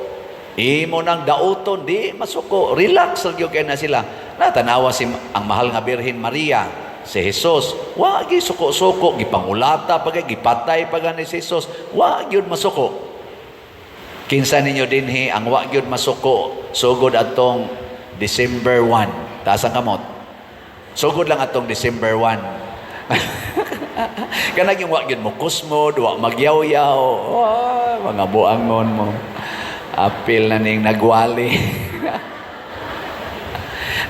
Imo ng dauton, di masuko. Relax, nagyo kaya na sila. Natanawa ang mahal nga Birhen Maria, si Jesus. Wa gi suko-suko, gipangulata pagay, gipatay pagay ni si Jesus. Wa gyud masuko. Kinsa ninyo dinhi ang wa gyud masuko, sugod atong December 1. Taas ang kamot. Sugod lang atong December 1. Kanang yung wa gyud mo kusmod, wa magyaw-yaw. Mga buangon mo. Apil na ning nagwali.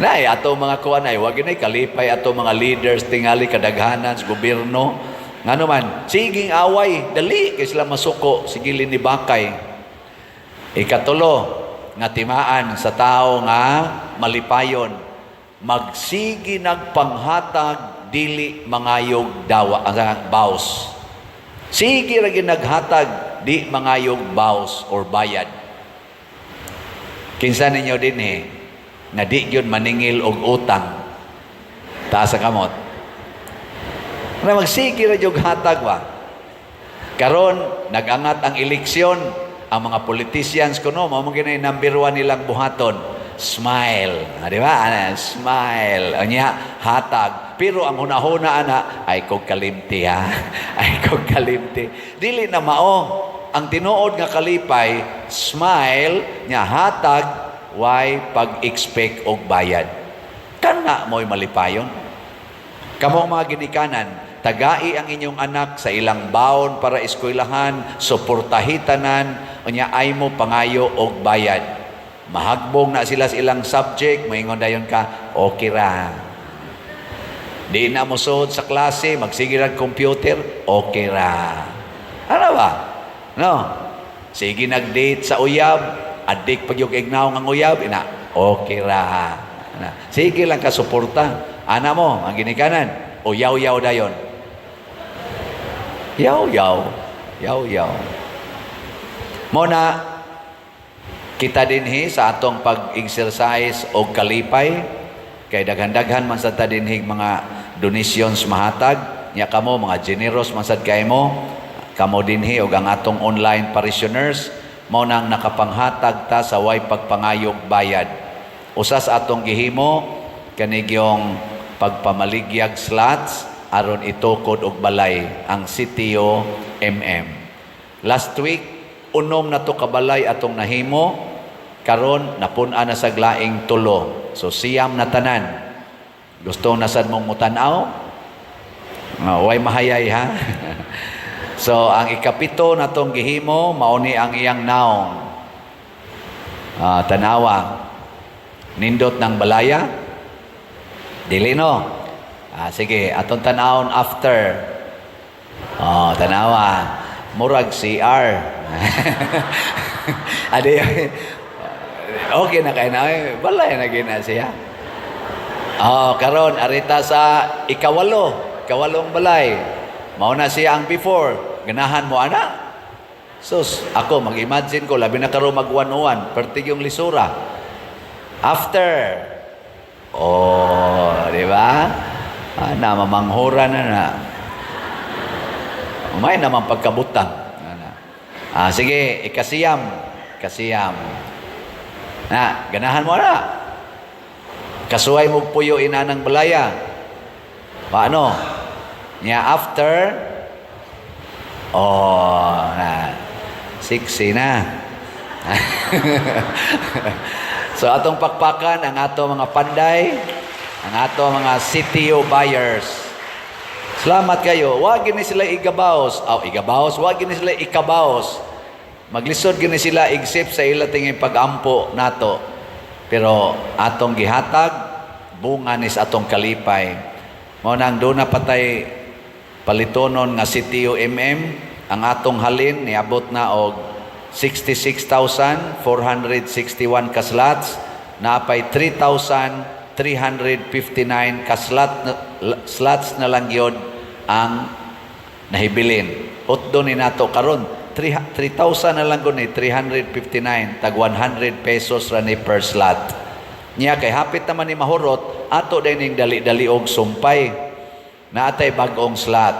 Nay ato mga kuan ay wa gyud kalipay ato mga leaders tingali kadaghanan sa gobyerno. Ngano man, siging away, dali kay sila masuko, sige linibakay. Ikatulo, nga timaan sa tao nga malipayon, magsigi nagpanghatag dili mangayog baos. Sige ra ginaghatag di mangayog baos or bayad. Kinsa ninyo din nga di gyud maningil og utang. Taas sa kamot. Na magsige ra jud hatag ba. Karon nagangat ang eleksyon, ang mga politicians kuno mao man ginay number 1 nilang buhaton. Smile. Di ba? Smile. Anya, hatag. Pero ang hunahuna ana, ay kog kalimti ha. Ay kog kalimti. Dili na mao. Ang tinuod nga kalipay, smile, nya hatag, why pag-expect og bayad. Kana mo'y malipayon. Kamong mga ginikanan, tagai ang inyong anak sa ilang baon para eskwelahan, suportahitanan, unya ay mo pangayo og bayad. Mahagbong na sila sa ilang subject, maingon dayon ka, okay ra. Di na mo suod sa klase, magsige ra computer, okay ra. Ano ba? No? Sige nag-date sa uyab, adik pag yung ignaw ng uyab, okay ra. Sige lang ka suporta. Ana mo, ang ginikanan, o yaw-yaw dayon. Yaw-yaw. Yaw-yaw. Muna, kita dinhi sa atong pag-exercise o kalipay, kay daghan-daghan man sa ta dinhi mga donations mahatag, nya kamo mga generous man sad kay mo, kamo dinhi og ang atong online parishioners, mao nang nakapanghatag ta sa way pagpangayog bayad. Usa sa atong gihimo kanig yung pagpamaligyag slots aron itukod og balay ang CTO Last week unom na to kabalay atong nahimo, karon napun-a na sa glaing tulo. So siyam na tanan. Gusto na sad mong mutanaw? Way mahayay ha. So ang ikapito natong gihimo mao ni ang iyang naong. Tanawa. Nindot ng balaya? Dili no. Sige, atong tanawon after. Tanawa. Murag CR. Adi, okay na kayo na. Balay na gina siya. Karon arita sa ikawalong balay. Mauna siya ang before. Ganahan mo, ana? Sus, ako, mag-imagine ko, labi na karo mag-101, pertig yung lisura. After. Di ba? Mamanghura na. May naman pagkabutang. Sige, ikasiyam. Ganahan mo na. Kasuway mo puyo inanang balaya. Paano? Nya after, siksi na. So atong pakpakan ang ato mga panday, ang ato mga CTO buyers. Salamat kayo. Wag gini sila igabaos. Wag gini sila ikabaos. Maglisod gini sila igsip sa ila tingin pagampo nato. Pero atong gihatag bunga ni sa atong kalipay. Mao nang do na patay palitonon nga CTO ang atong halin niabot na og 66,461 ka slots, napay 3,359 ka slots na lang yun ang nahibilin. Utdo ni nato karon 3,000 na lang ko ni 359 tag 100 pesos ra ni per slot. Niya kay hapit naman ni mahurot ato din ning dali-dali og sumpay na atay bag-ong slot.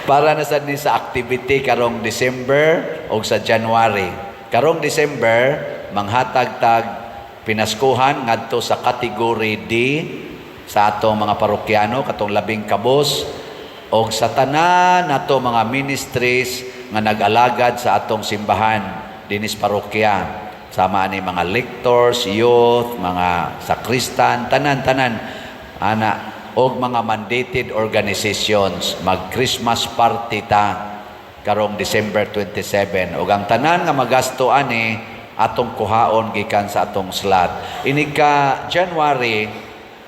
Para na sad ni sa activity karong December o sa January. Karong December manghatag-tag pinaskuhan ngadto sa category D sa atong mga parokyano katong labing kabos o sa tanan nato mga ministries nga nag-alagad sa atong simbahan dinis parokya. Sama ni mga lectors, youth, mga sakristan, tanan-tanan ana og mga mandated organizations. Mag-Christmas party ta karong December 27. Og ang tanan nga magasto ani atong kuhaon gikan sa atong slot. Ini ka January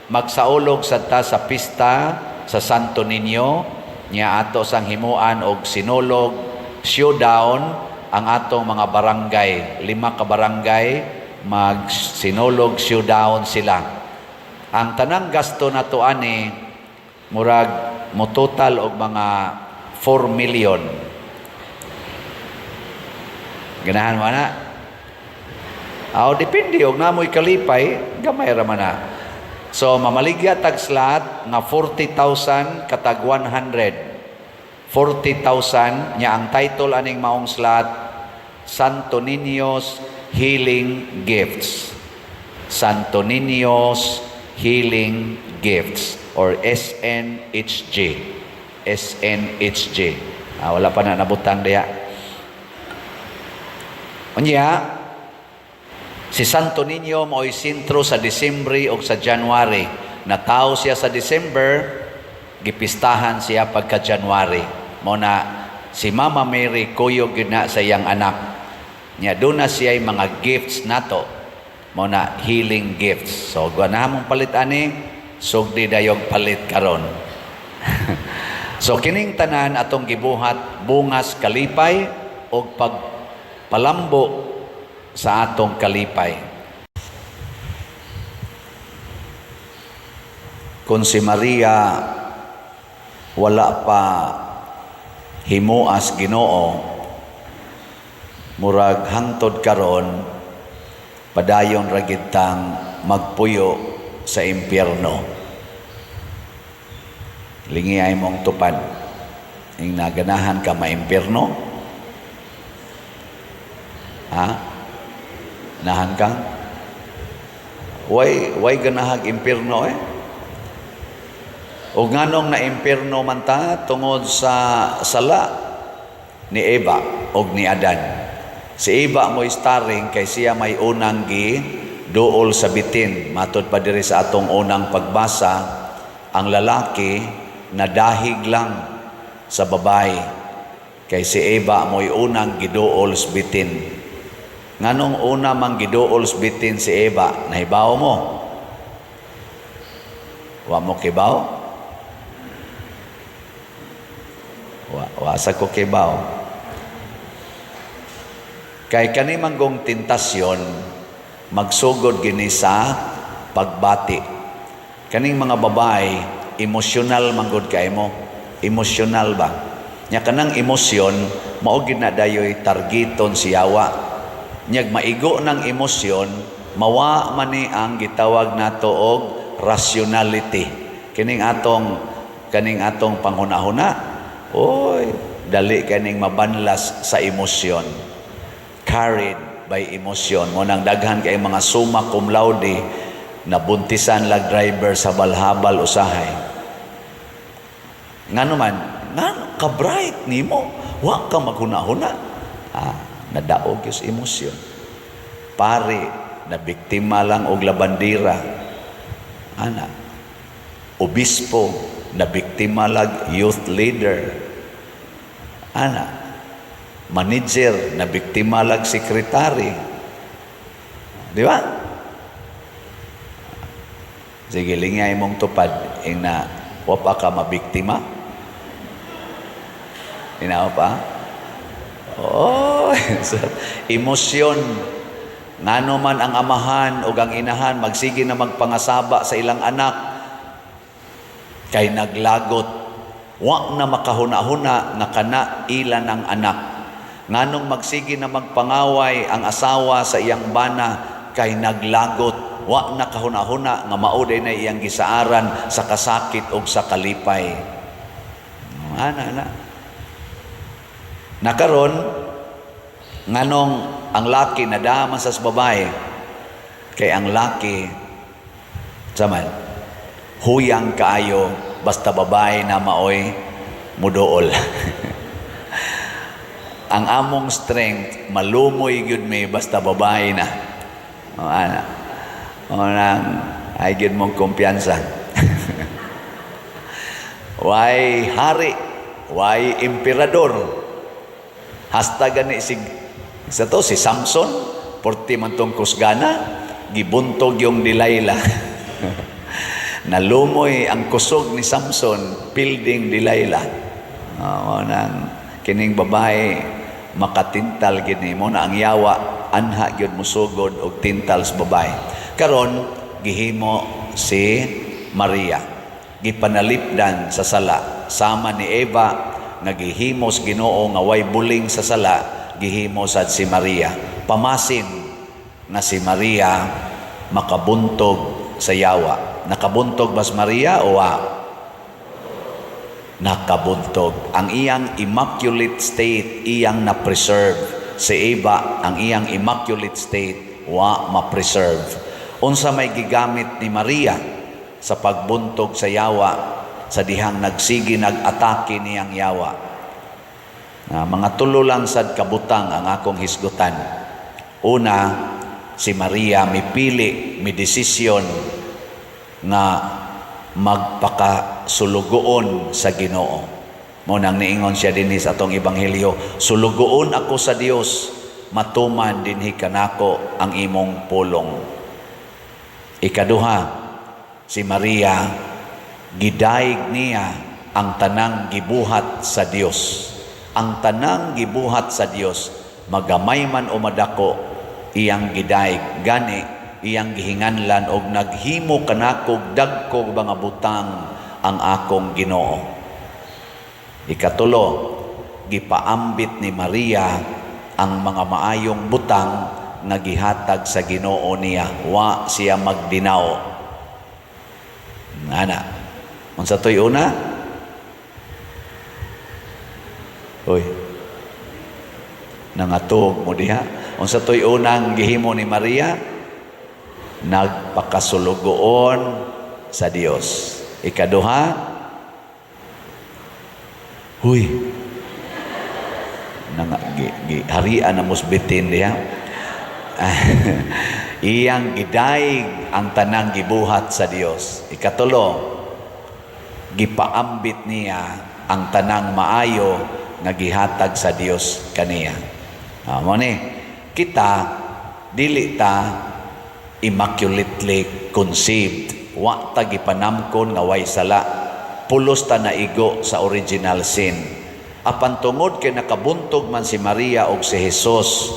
magsaulog sa ta sa pista sa Santo Niño nya ato sang himuan og sinulog showdown ang atong mga barangay, 5 ka barangay, magsinulog showdown sila. Ang tanang gasto na to ani murag mo total og mga 4 million. Ganahan mo na? Depende og namoy kalipay, gamay ra man na. So mamaligya tag slot nga 40,000 katag 100. 40,000 nya ang title aning maong slot, Santo Niño's Healing Gifts. Santo Niño's Healing Gifts or SNHG. SNHG. Wala pa na nabutang diya. Unya, si Santo Niño mo'y sintro sa Disyembre o sa January. Natao siya sa December, gipistahan siya pagka-January. Muna si Mama Mary kuyog yun na sa iyang anak. Nya doon na siya mga gifts nato. Muna healing gifts. So ganahan mong palit ani, sugdi dayog palit karon. So kining tanan atong gibuhat bungas kalipay o pagpalambo sa atong kalipay. Kung si Maria wala pa himuas Ginoo, murag hangtod karon padayon ra gid tang magpuyo sa impyerno. Lingi ay mong tupad ing naganahan ka maimpyerno. Nahan ka? Why ganahag impyerno O nganong na impyerno man ta tungod sa sala ni Eva o ni Adan. Si Eva mo starring kay siya may unang duol sa bitin. Matod pa diri sa atong unang pagbasa, ang lalaki nadahig lang sa babae. Kay si Eva mo'y unang giduol sa bitin. Nganong una mang giduol sa bitin si Eva, nahibaw mo? Wa mo kibaw? Wasa ko kibaw. Kay kani manggong tentasyon magsugod gini sa pagbati. Kaning mga babae emosyonal manggod kay mo. Emosyonal ba? Nya kanang emosyon mao gid na dayoy targeton si Yawa. Nyag maigo ng emosyon mawa man ni ang gitawag nato og rationality. Kaning atong panghunahuna. Oy, dali kaning mabanlas sa emosyon. Carried by emotion. Munang daghan kay mga summa cum laude nabuntisan lag driver sa balhabal usahay. Ngano man, ka bright nimo, wa ka maghuna-huna. Nadaog yung emosyon. Pare, na biktima lang og labandira. Obispo, na biktima lag youth leader. Manager, na biktima lag sekretary. Di ba? Sige, lingay mong tupad ing na wapa ka mabiktima. Inaw pa? Emosyon. Ngano man ang amahan o ang inahan magsige na magpangasaba sa ilang anak kay naglagot, wa na makahuna-huna nga kana ila ng anak. Nganong magsige na magpangaway ang asawa sa iyang bana kay naglagot, wa na kahuna-huna nga mauday na iyang gisaaran sa kasakit o sa kalipay. Nakaron nganong ang laki nadama sa babae kay ang laki saman huyang kaayo basta babae na maoy mudool. Ang among strength malumoy gyud may basta babae na. Nang ay gyud mong kumpiyansa. Why hari, why emperador. Hasta gani si Samson, porti man tong kusgana, gibuntog yung Delilah. Nalumoy ang kusog ni Samson, building Delilah. Nang kining babae, makatintal gid nimo na ang yawa anha gyud musugod og tintal sa babay. Karon gihimo si Maria, gipanalipdan sa sala sama ni Eva nga gihimos Ginoo nga way buling sa sala, gihimo sad si Maria. Pamasin na si Maria makabuntog sa yawa. Nakabuntog ba si Maria o wa? Nakabuntog. Ang iyang immaculate state iyang na-preserve. Si Eva, ang iyang immaculate state wa ma-preserve. Unsa may gigamit ni Maria sa pagbuntog sa yawa sa dihang nagsigi nag-atake niyang yawa. Mga tulo lang sad kabutang ang akong hisgutan. Una, si Maria mipili, midesisyon nga magpakasulugoon sa Ginoo. Munang niingon siya dinhi sa atong ebanghelyo, sulugoon ako sa Dios, matuman dinhi kanako ang imong pulong. Ikaduha, si Maria gidaig niya ang tanang gibuhat sa Dios. Ang tanang gibuhat sa Dios, magamay man o madako, iyang gidaig. Gani, iyang gihinganlan og naghimo kanakog dagkog mga butang ang akong Ginoo. Ikatulo, gipaambit ni Maria ang mga maayong butang nga gihatag sa Ginoo niya. Wa siya magdinaw. Ana, unsa toy una? Oy. Nangatog mo diha. Unsa toy unang gihimo ni Maria? Nagpakasulugoon sa Dios. Ikaduha, huy. Harian na musbitin diha. Iyang gidaig ang tanang gibuhat sa Dios. Ikatulo, gipaambit niya ang tanang maayo nga gihatag sa Dios kaniya. Mo ni kita dili ta immaculately conceived, wa ta gipanamkon nga way sala, pulos ta naigo sa original sin. Apan tungod kay nakabuntog man si Maria og si Jesus,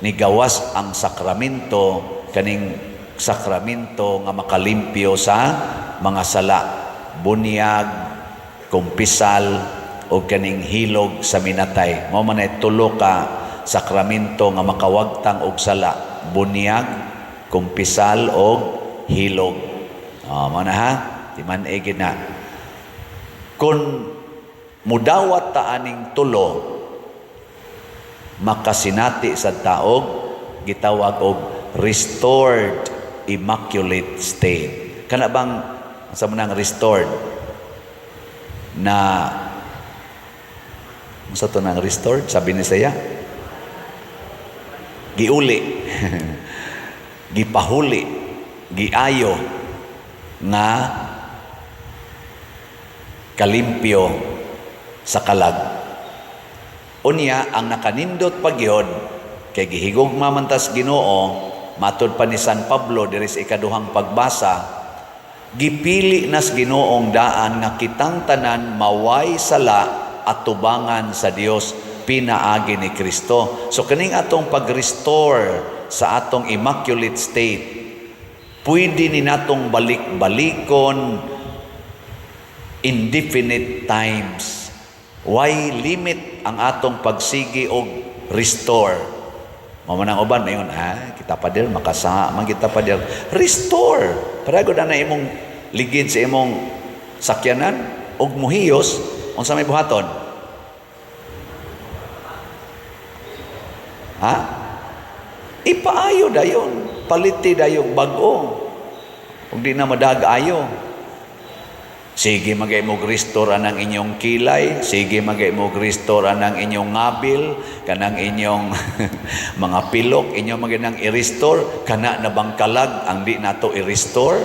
ni gawas ang sakramento, kaning sakramento nga makalimpyo sa mga sala, bunyag, kumpisal, o kaning hilog sa minatay. Mao man ay tulo ka sakramento nga makawagtang og sala, bunyag, kumpisal, o hilog. Mao na ha, di man egid na. Kung mudawat ta aning tulo, makasinati sa taog, gitawag og restored immaculate state. Kana bang sa manang restored na sa to nang restored, sabi ni saya giuli gipahuli, giayo nga kalimpyo sa kalag. Unya, ang nakanindot pagyod kay gihigugma man tas Ginoo, matud pa ni San Pablo diri sa ikaduhang pagbasa, gipili nas Ginoong daan nga kitang tanan maway sala at tubangan sa Dios pinaagi ni Kristo. So kaning atong pag-restore sa atong immaculate state, pwede ni natong balik-balikon indefinite times. Why limit ang atong pagsigi og restore? Mamanang uban mayon, kita pa dir makasa man kita pa dir restore. Para gud na imong ligid sa imong sakyanan og muhiyos, unsa may buhaton? Ipaayo dayon, paliti dayong bag-o. Ug di na madag-ayo. Sige magay mo restore anang inyong kilay, sige magay mo restore anang inyong ngabil, kanang inyong mga pilok, inyong maginang i-restore, kana na bang kalag ang di nato i-restore?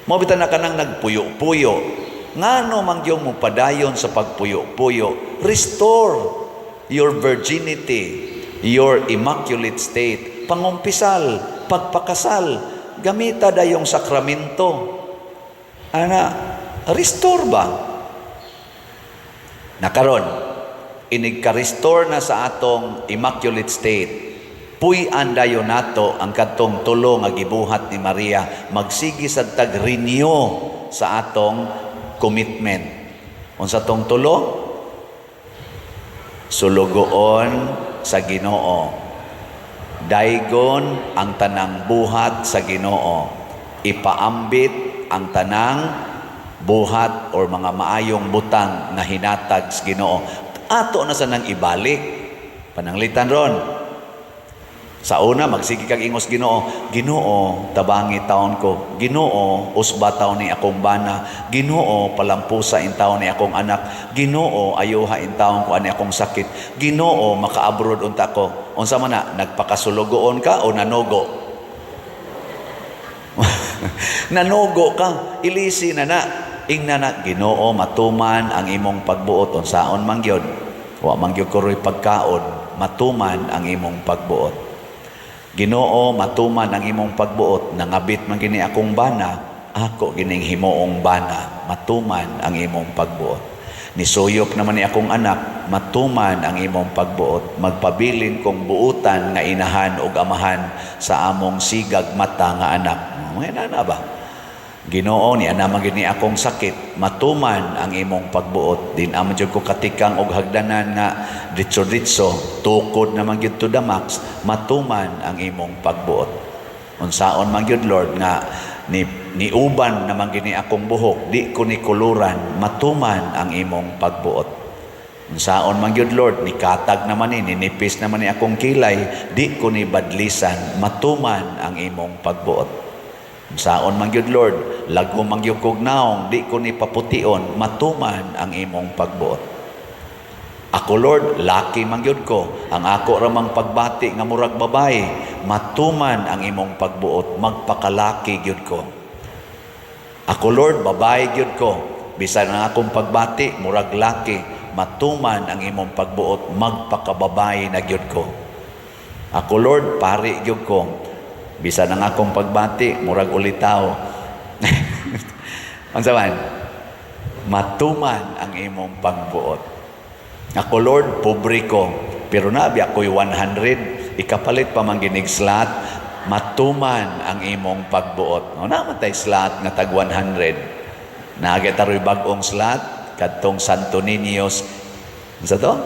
Mo bitan na kanang nagpuyo-puyo. Ngano man gyud mo padayon sa pagpuyo-puyo? Restore your virginity, your immaculate state. Pangumpisal, pagpakasal, gamita dayong sakramento. Ana, restore ba? Nakaron, inigka-restore na sa atong immaculate state, puy-an dayon nato ang katong tulo nga gibuhat ni Maria, magsigi sad tag-renew sa atong commitment. Unsa tong tulo? Sulugoon sa Ginoo, daygon ang tanang buhat sa Ginoo, ipaambit ang tanang buhat or mga maayong butang nga hinatag sa Ginoo. Ato na sa nang ibalik. Pananglitan ron. Sa una, magsige kag ingos Ginoo, Ginoo, tabangi taon ko. Ginoo, usba taon ni akong bana. Ginoo, palampusa in taon ni akong anak. Ginoo, ayuha in taon ko ani akong sakit. Ginoo, maka-abroad unta ko. Unsa man na, nagpakasulugoon ka o nanogo? Nanogo ka, ilisi na na. Ingna na, Ginoo, matuman ang imong pagbuot. Unsaon man gyud? Wa man gyud kuroy pagkaon, matuman ang imong pagbuot. Ginoo, matuman ang imong pagbuot, nangabit man gini akong bana, ako gining himuong bana, matuman ang imong pagbuot. Nisuyop naman ni akong anak, matuman ang imong pagbuot, magpabilin kong buutan nga inahan ug amahan sa among sigag mata nga anak. Mga na ba? Ginoo, ni anamang gini akong sakit, matuman ang imong pagbuot. Din amon jud ko katikang og hagdanan nga ditso-ditso, tukod naman gyud to the max, matuman ang imong pagbuot. Unsaon man gyud Lord nga ni uban naman gini akong buhok, di ko ni kuluran, matuman ang imong pagbuot. Unsaon man gyud Lord, ni katag naman ni nipis naman ni akong kilay, di ko ni badlisan, matuman ang imong pagbuot. Saon man gyud Lord, lago man gyud kog naong, di ko ni papution, matuman ang imong pagbuot. Ako Lord, laki man gyud ko, ang ako ramang pagbati nga murag babae, matuman ang imong pagbuot, magpakalaki gyud ko. Ako Lord, babae gyud ko, bisan ang akong pagbati murag laki, matuman ang imong pagbuot, magpakababae na gyud ko. Ako Lord, pari gyud ko, bisan ang akong pagbati, murag ulitaw. Unsa man? Matuman ang imong pagbuot. Ako Lord, pobre ko, pero nabi ako'y 100, ikapalit pa man ginig slot, matuman ang imong pagbuot. O naman tayo slot nga tag 100. Nagetaroy bagong slot, kadtong Santo Niños, unsa to?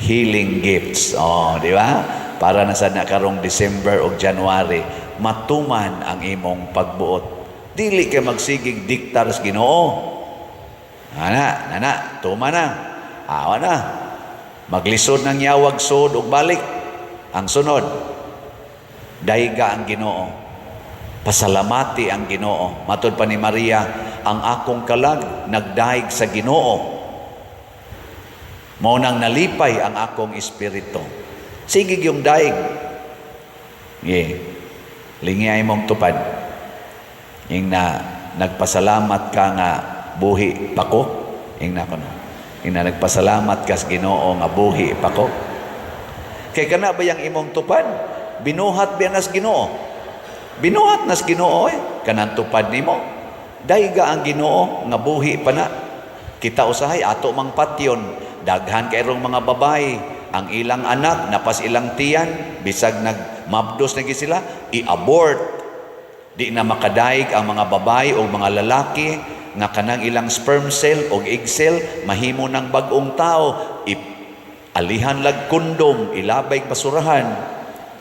Healing gifts. Oh, di ba? Para na sa nakarong December o January, matuman ang imong pagbuot. Dili kay magsigig diktar sa Ginoo. Nana, tuma na. Awa na. Maglisod ng yawag sod ug balik. Ang sunod, dayga ang Ginoo. Pasalamati ang Ginoo. Matud pa ni Maria, ang akong kalag nagdaig sa Ginoo. Mao nang nalipay ang akong espiritu. Sige yung daig. Lingi mong tupad. Yung na nagpasalamat ka nga buhi pa ko. Yung na nagpasalamat ka sa Ginoo nga buhi pa ko. Kaya ka na ba yung imong tupad? Binuhat ba nas Ginoo? Binuhat nas Ginoo Kanang tupad ni mo. Daiga ang Ginoo nga buhi pa na. Kita usahay ato mang patyon. Daghan kayrong mga babae. Ang ilang anak, napas ilang tiyan, bisag nagmabdos na sila, i-abort. Di na makadaig ang mga babae o mga lalaki, nga kanang ilang sperm cell o egg cell, mahimo ng bagong tao, alihan lag kondom, ilabay basurahan,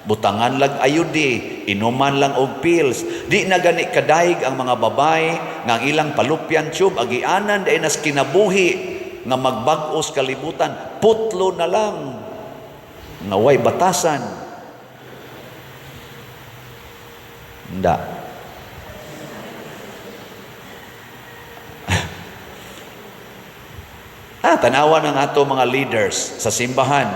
butangan lag ayudi, inuman lang og pills. Di na gani kadaig ang mga babae, nga ang ilang palupyan tube, agianan, dahil nas kinabuhi, nga magbag-os kalibutan, putlo na lang, nga way batasan. Hindi. Tanawan ng ato mga leaders sa simbahan.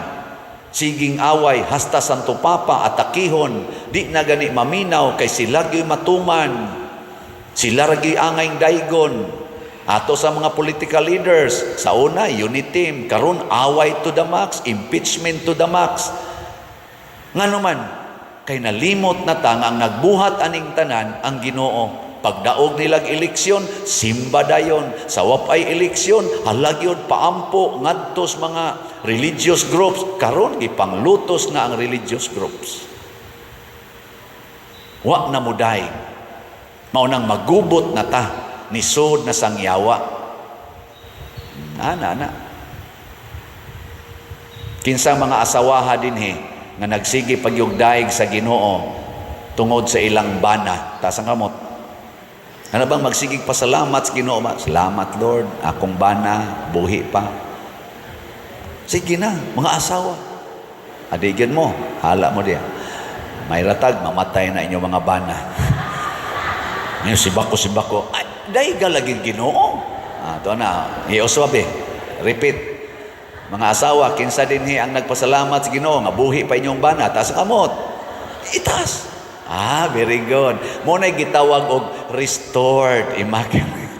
Siging away, hasta Santo Papa, atakihon, di na gani maminaw, kay sila gyud matuman. Sila ragi angay daygon. Ato sa mga political leaders, sa una, unity team, karon away to the max, impeachment to the max. Nga naman, kay nalimot na tang ang nagbuhat aning tanan ang Ginoo. Pagdaog nilag eleksyon, simba dayon. Sa wapay eleksyon, halagyod paampo ngadtos mga religious groups, karon gipanglutos na ang religious groups. Wa na muday. Maunang magubot na ta, nisod na sangyawa. Ana. Kinsang mga asawaha dinhi nga nagsige pagyugdaig sa Ginoo tungod sa ilang bana, tasang kamot. Ano bang magsigig pasalamat sa Ginoo? Salamat Lord, akong bana buhi pa. Sige na, mga asawa. Adigyan mo, hala mo diya. May ratag, mamatay na inyong mga bana. Ngayon, sibako. Ay, dahi ka lagi Ginoo. Ito na, ioswabe. Repeat. Mga asawa, kinsa dinhi ang nagpasalamat sa Ginoo nga buhi pa inyong bana, taas ang kamot. Itas. Very good. Muna gitawag og restored immaculate.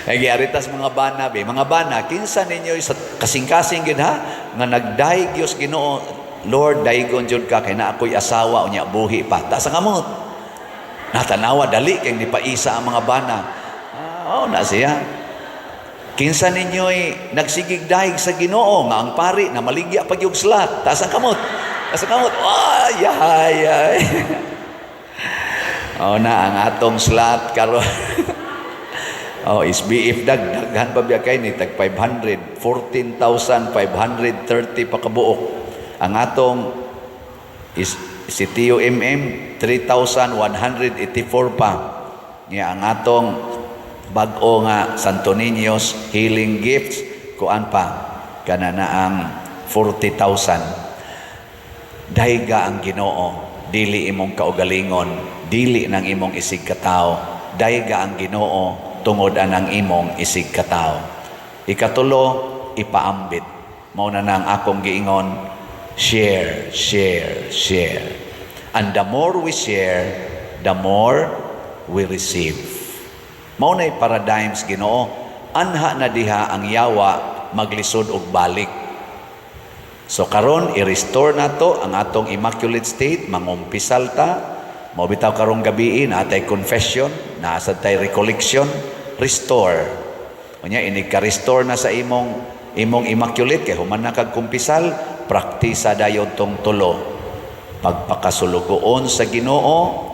Ay giaritas mga bana, mga bana, kinsa ninyo sa kasing-kasing gid ha nga nagdaig Dios Ginoo, Lord, daigon jud ka kay na ako'y asawa unya buhi pa. Taas ang kamot. Natanawa dali kay nipaisa ang mga bana. Na siya. Kinsa ninyo'y nagsigig daig sa Ginoo nga ang pari na maligya pag yung slat. Taas ang kamot. Taas ang kamot. Ay. Na ang atong slat karon. SBF daghan pa biya kay ni tag 500, 14,530 pa kabuok. Ang atong si TUMM 3,184 pa. Nga ang atong bag-o nga Santo Niños Healing Gifts kuan pa kana na ang 40,000. Dayga ang Ginoo, dili imong kaugalingon, dili nang imong isig katao. Dayga ang Ginoo tungod anang imong isig katao. Ikatulo, ipaambit. Mao na nang akong giingon, share. And the more we share, the more we receive. Mao na'y paradigms Ginoo. Anha na diha ang yawa maglisod og balik. So karon i-restore nato ang atong immaculate state, mangumpisal ta, mao bitaw karong gabi natay confession, naasa tay recollection, restore. Unya ini ka-restore na sa imong immaculate kay human na kag kumpisal, praktisa dayon tong tulo. Pagpakasulugoon sa Ginoo,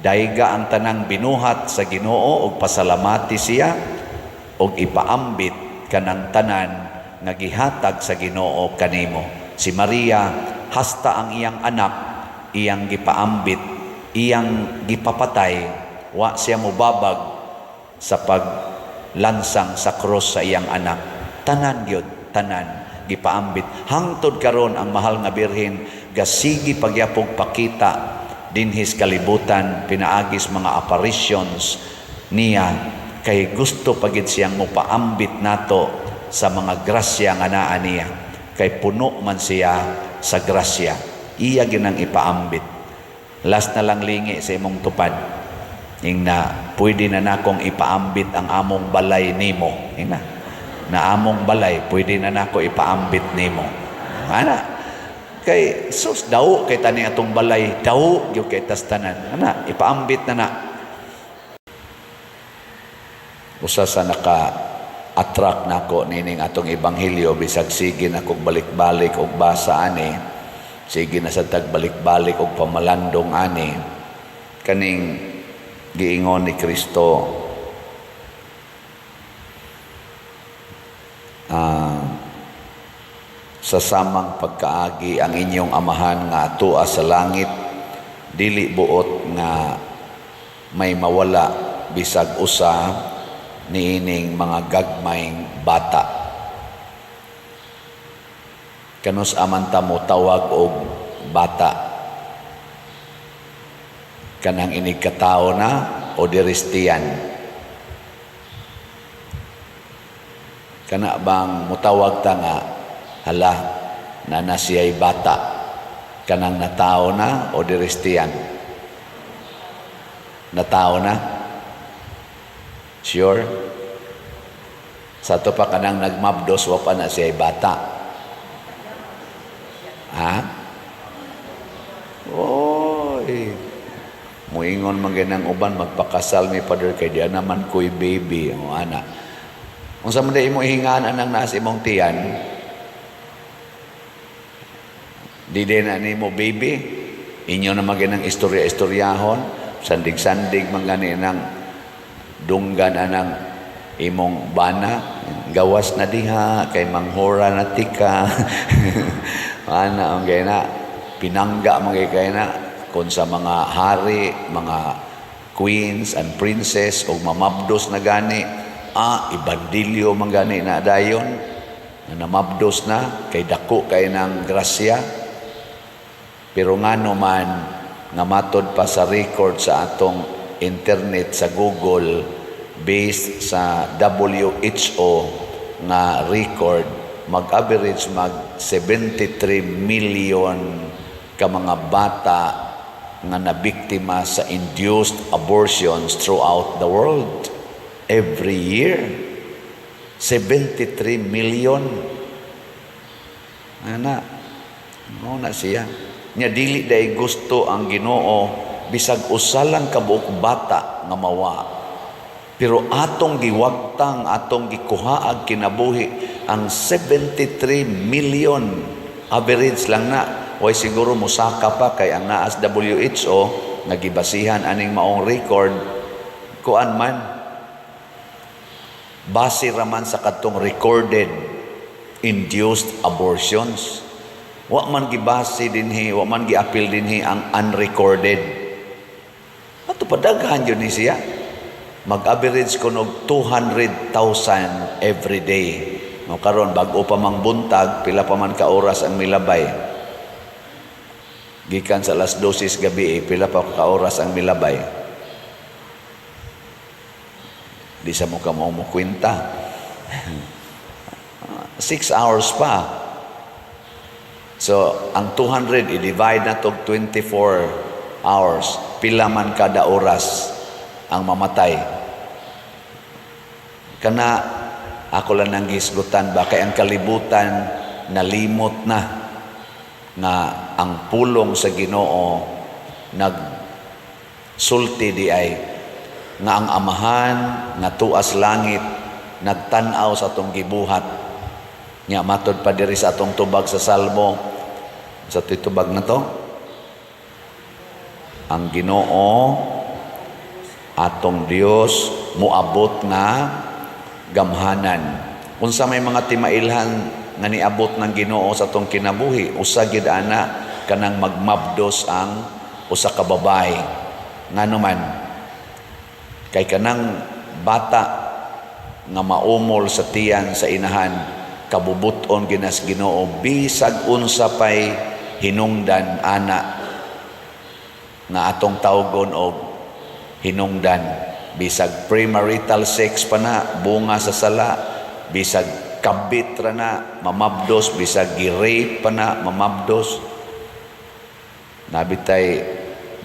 dayga ang tanang binuhat sa Ginoo ug pasalamati siya ug ipaambit kanang tanan nga gihatag sa Ginoo kanimo. Si Maria hasta ang iyang anak iyang gipaambit, iyang gipapatay, wa siya mubabag sa paglansang sa krus sa iyang anak. Tanan gipaambit. Hangtod karon ang mahal nga birhen gasigi pagyapog pakita dinhis kalibutan, pinaagis mga apparitions niya kay gusto pagid siyang mopaambit nato sa mga grasya nga naa niya, kay puno man siya sa grasya. Iya ginang ipaambit. Last na lang lingi sa imong tupad, na pwede na nakong ipaambit ang among balay nimo. Na among balay pwede na nako ipaambit nimo. Kay sus daw kay tani atong balay, daw gyud kay tas tanan. Ipaambit na. Usa sa attract nako nining atong ebanghelyo, bisag sige na kog balik-balik og basa ani, sige na sa tagbalik-balik og pamalandong ani, kaning giingon ni Kristo, sa samang pagkaagi ang inyong amahan nga atua sa langit, dili buot nga may mawala bisag usa niining mga gagmayng bata. Kanus aman ta mo tawag og bata? Kanang inig katao na o diristiyan? Kana bang mutawag ta nga hala na siya'y bata? Kanang natao na o diristiyan? Natao na? Sure? Sa to pa kanang nagmabdos, wa pa na siya'y bata. Oy, muingon man ganang uban, magpakasal mi Father kay diya naman ko'y baby. Ana, Kung sa mga imo ihinganan ng naas imong tiyan, di din na ni mo baby, inyo na maginang istorya-istoryahon, sandig-sandig mangani ng dunggan anang imong bana, gawas na diha, kay manghura na tika, ana, ang gaya na, pinangga mga kaya na, kung sa mga hari, mga queens and princess, o mamabdos na gani, ibandilyo man gani na dayon, na namabdos na, kay dako kay ng grasya. Pero nga naman, nga matod pa sa record sa atong internet sa Google, based sa WHO nga record, mag-average mag 73 million ka mga bata nga nabiktima sa induced abortions throughout the world every year. 73 million. Ana, na siya. Nya dili day gusto ang Ginoo bisag usa lang ka buok bata nga mawa. Pero atong giwagtang, atong gikuhaag kinabuhi ang 73 million. Average lang na. Way siguro musaka pa kay ang naas WHO nagibasihan aning maong record kuan man base raman sa katong recorded induced abortions. Wa man gibase dinhi, wa man giapil dinhi ang unrecorded. Ato padaghan yun ni siya. Mag-average ko og 200,000 every day. No, karon bag-o pa mang buntag, pila pa man ka oras ang milabay. Gikan sa alas 12 gabi, pila pa ka oras ang milabay. Di sa mo ka mo kwenta. 6 hours pa. So, ang 200 i-divide na to 24 hours. Pila man kada oras ang mamatay. Kana ako lang nang gisgutan ba kay ang kalibutan nalimot na nga ang pulong sa Ginoo nagsulti di ay nga ang amahan nga tuas langit nagtan-aw sa atong gibuhat. Nya matod pa diri sa atong tubag sa Salmo, sa titubag na to, ang Ginoo atong Dios muabot nga gamhanan. Unsa may mga timailhan nga niabot ng Ginoo sa atong kinabuhi, usa gid ana kanang magmabdos ang usa ka babae. Ngano man kay kanang bata nga maumol sa tiyan sa inahan, kabubuton ginas Ginoo bisag unsa pay hinungdan ana nga atong tawgon og hinungdan, bisag premarital sex pa na, bunga sa sala, bisag kabit ra na mamabdos, bisag gi-rape pa na mamabdos. Nabitay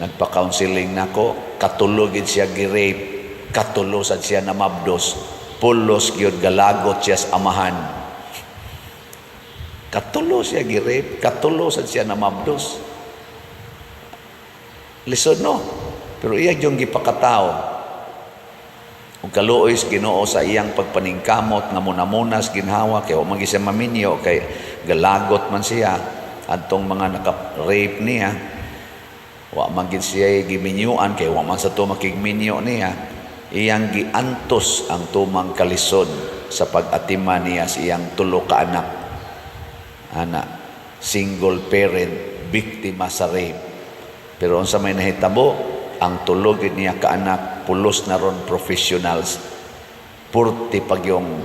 nagpa-counseling nako, katulo gid siya gi-rape, katulo sad siya namabdos, pulos gyud galagot siya sa amahan. Katulo siya gi-rape, katulo sad siya namabdos. Lisod no? Pero iya yung gipakatao. Ug kaluoy Ginoo sa iyang pagpaningkamot nga munamunas ginhawa kay wa man siya maminyo kay galagot man siya adtong mga naka-rape niya. Wa man gid siya giminyuan kay wa man sa to makigminyo niya. Iyang giantos ang tumang kalisod sa pag-atiman niya sa iyang tulo ka anak. Ana, single parent, biktima sa rape. Pero unsa may nahitabo, ang tulog niya kaanak pulos na ron professionals, purti pag yung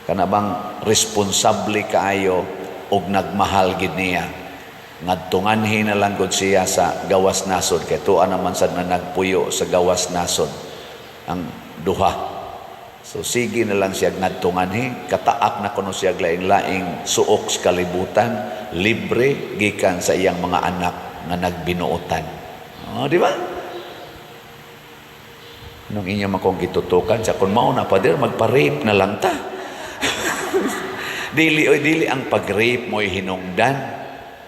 kanabang responsable kaayo og nagmahal gid niya ngadtunganhi na lang gud siya sa gawas nasod kay tuwa naman sad na nagpuyo sa gawas nasod ang duha. So sige na lang siya ngadtunganhi, kataak na kuno siya laing-laing suok sa kalibutan, libre gikan sa iyang mga anak nga nagbinuotan. Di ba? Nung inyo makong gitutukan sa kung mauna pa dir magpa-rape na lang ta. dili ang pag-rape mo'y hinungdan.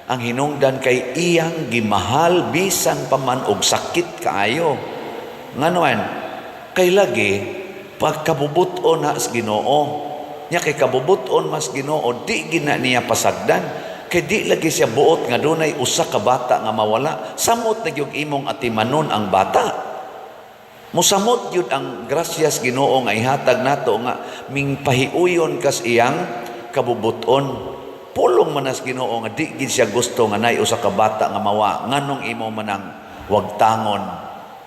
Ang hinungdan kay iyang gimahal bisan pa man og sakit kaayo. Nganuan kay lagi Pagkabubuton na sa Ginoo, nya kay kabubuton mas Ginoo, di gina niya pasagdan, kay di lagi siya buot nga dunay usa ka bata nga mawala. Samot na gyud imong atimanon ang bata. Musamot yun ang grasyas Ginoo nga ihatag nato nga mingpahiuyon kas iyang kabubuton. Pulong manas Ginoo nga di gid siya gusto nga nay usa ka bata nga mawa. Nganong imo manang wagtangon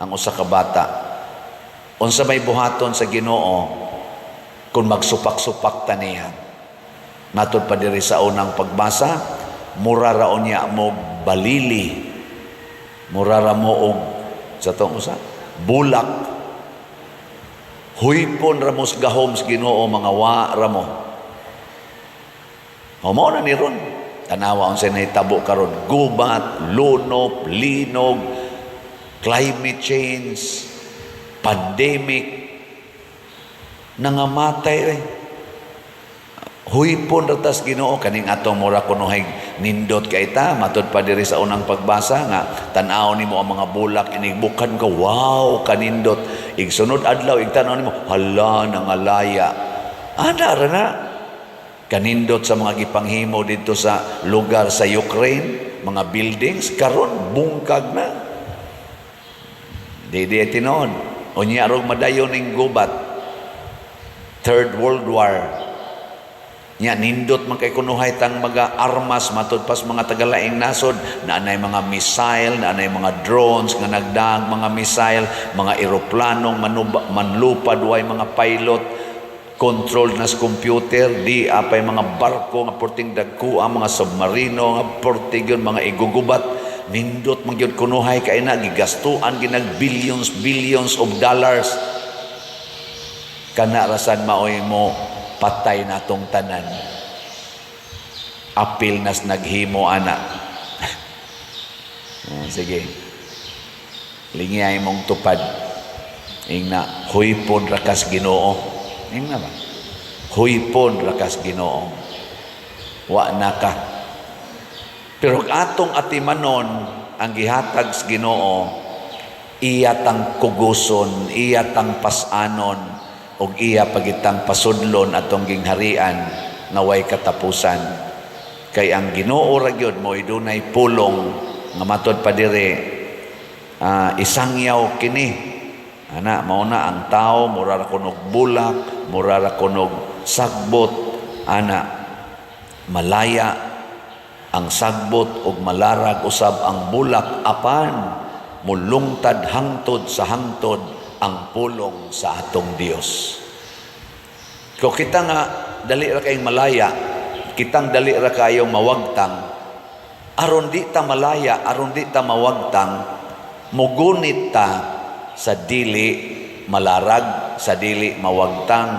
ang usa ka bata. Unsa may buhaton sa Ginoo kung magsupak-supak ta niya. Matod pa diri sa unang pagbasa, mura raon niya mo balili. Mura ra mo og sa tong usa bulak, huypon ramos gahom sa Ginoo mga wa ramo. Mao na ni ron. Tanawa unsa nay tabo karon, gubat, lunop, linog, climate change, pandemic, nangamatay eh. Huypon ratas Ginoo kaning atong mura kunuhay nindot kay ta matud pa diri sa unang pagbasa nga tan-aw nimo ang mga bulak inigbukan ko, wow kanindot, igsunod adlaw igtan-aw nimo, hala nangalaya. Ana ra na kanindot sa mga gipanghimo dito sa lugar sa Ukraine, mga buildings karon bungkag na. Di tinon unya rog madayon ning gubat, Third World War. Nya nindot man kay kunuhay tang mga armas matud pas mga tagalaing nasod na anay mga missile, na anay mga drones nga nagdaag mga missile, mga eroplanong manlupad way mga pilot controlled nas computer, di apay mga barko nga porting dagko ang mga submarino nga porting yun mga igugubat. Nindot man gyud kunuhay kay na gigastuan ginag billions of dollars. Kana rasan maoy mo patay na tong tanan. Apil nas naghimo ana. Sige. Lingiyay mong tupad. Ingna, huypon rakas Ginoo. Ingna ba? Huypon rakas Ginoo. Wa na ka. Pero atong atimanon ang gihatag sa Ginoo, iya tang kuguson, iya tang pasanon, og iya pagitang pasudlon atong gingharian nga way katapusan. Kay ang Ginoo ra gyud mo dunay pulong nga matud pa dire isangyaw kini. Ana mao na ang tao mura ra kunog bulak, mura ra kunog sagbot, ana malaya ang sagbot ug malarag usab ang bulak apan mulungtad hangtod sa hangtod ang pulong sa atong Dios. Kung kita nga dali ra kayong malaya, kitang dali ra kayong mawagtang, aron di ta malaya, aron di ta mawagtang, mugunit ta sa dili malarag, sa dili mawagtang.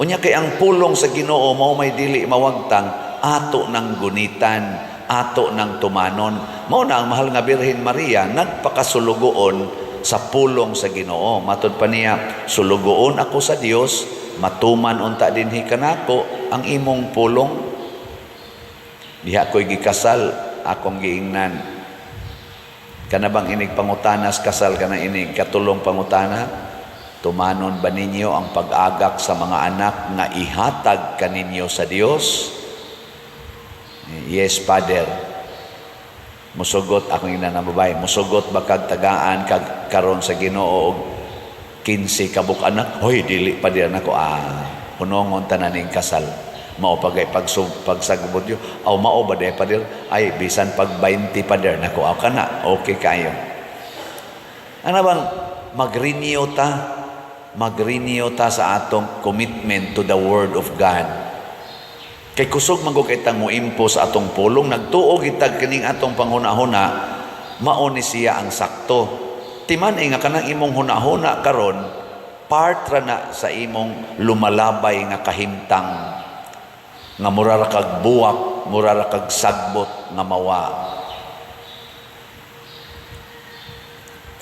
Unya kay ang pulong sa Ginoo mao may dili mawagtang, ato ng gunitan, ato ng tumanon. Mao na ang mahal nga Birhen Maria nagpakasulugoon sa pulong sa Ginoo. Matud pa niya, sulugoon ako sa Dios, matuman unta dinhi kanako ang imong pulong. Diha ko'y gikasal, akong giingnan. Kana bang inig pangutanas kasal kana inig katulong pangutana? Tumanon ba ninyo ang pag-agak sa mga anak nga ihatag kaninyo sa Dios? Yes, Father. Musugot akong ina na babae, musugot ba kag tagaan kag karon sa Ginoo og 15 kabuk anak? Hoy dili pa diyan ako hunongon tanan ning kasal. Mao pagay pagsagubod yo. Aw mao ba day pa dir? Ay bisan pag 20 pa dir nako aw kana. Okay kayo. Ano bang mag-renew ta sa atong commitment to the Word of God. Kay kusog magog itang muimpo sa atong pulong, nagtuog itag kining atong panghuna-huna, mao ni siya ang sakto. Timan nga kanang imong huna-huna karon, part ra na sa imong lumalabay nga kahimtang, nga mura ra kag buwak, mura ra kag sagbot nga mawa.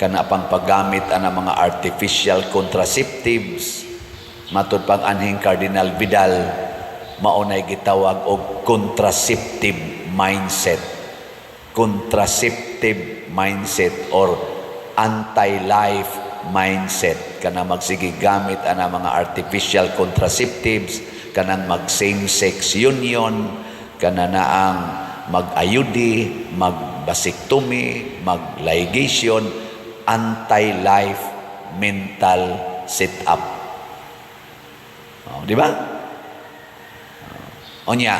Kana pang paggamit ana mga artificial contraceptives, matud pang anhing Cardinal Vidal, maunay gitawag og contraceptive mindset. Contraceptive mindset or anti-life mindset. Kana magsige gamit ana mga artificial contraceptives, kanang mag same-sex union, kana na ang mag-ayudi, mag-vasectomy, mag-ligation, anti-life mental set-up. Di ba? Onya,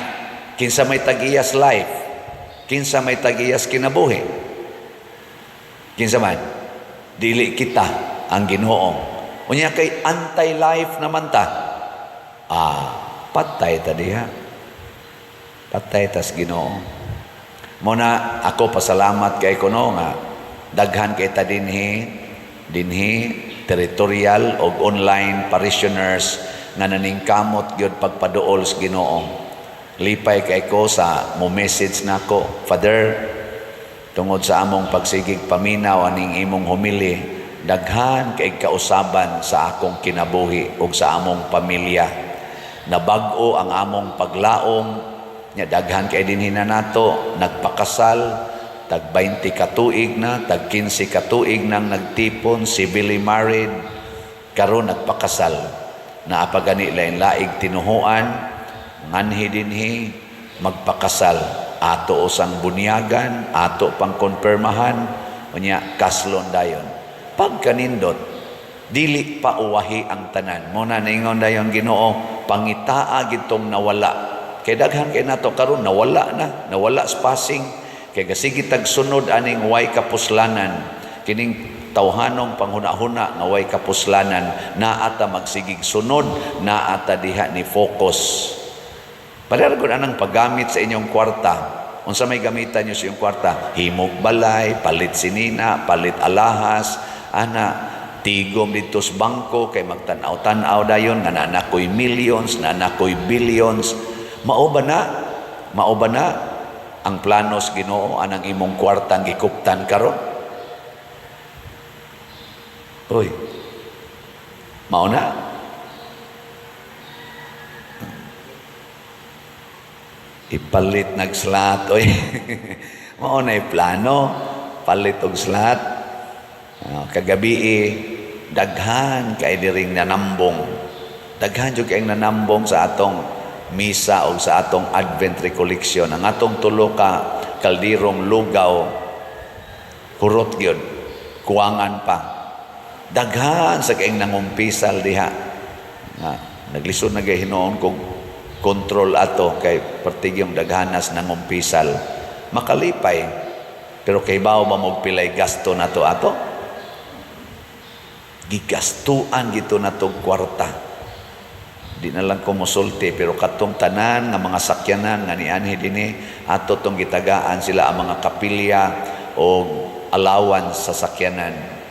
kinsa may tag-iyas life, kinsa may tag-iyas kinabuhi, kinsa man, dili kita ang Ginoo. Unya kay anti-life naman ta. Patay ta diha. Patay tas Ginoo. Muna ako pasalamat kay kuno nga daghan kay ta dinhi territorial o online parishioners nga naningkamot gyud pagpaduol sa Ginoo. Lipay kay ko sa mo message nako, Father, tungod sa among pagsigig paminaw aning imong humili, daghan kay kausaban sa akong kinabuhi ug sa among pamilya. Nabag-o ang among paglaom, nya daghan kay dinhi na nato nagpakasal, tag 20 ka tuig na, tag 15 ka tuig nang nagtipon, civilly married, karon nagpakasal. Naapagani lain-laig tinuhuan, nganhi dinhi magpakasal, ato usang bunyagan, ato pang konpermahan, unya kaslon dayon. Pagkanindot, dili pa uwahi ang tanan. Muna ningon dayon Ginoo, pangitaa gitong nawala. Kay daghan kay nato karon nawala sa passing. Kay gasigi tagsunod aning way kapuslanan, kining tawhanong panghuna-huna nga way kapuslanan, naata magsigig sunod, naata diha ni focus. Pareha anang paggamit sa inyong kwarta. Unsa may gamitan niyo sa inyong kwarta? Himog balay, palit sinina, palit alahas, tigom dito sa bangko, kay magtanaw-tanaw dayon, nanakoy millions, nanakoy billions. Mao ba na ang planos Ginoo anang imong kwartang gikuptan karon? Oy, mao na. Ipalit nag-slot, oy. Mao na plano, palit og slot. Kagabi daghan kay diring nanambong. Daghan jud kay nanambong sa atong misa o sa atong Advent Recollection. Ang atong tulo ka kaldirong lugaw, hurot gyud, kuwangan pa. Daghan sa kaing nangumpisal diha. Naglisod na gay Hinoon kung kontrol ato kay partigyong daghanas nangumpisal. Makalipay, pero kay bao ba mo pilay gasto na to ato? Gigastuan gito na tong kwarta. Di na lang kumusulti, pero katong tanan nga mga sakyanan nga nianhi dinhi ato tong gitagaan sila ang mga kapilya o allowance sa sakyanan.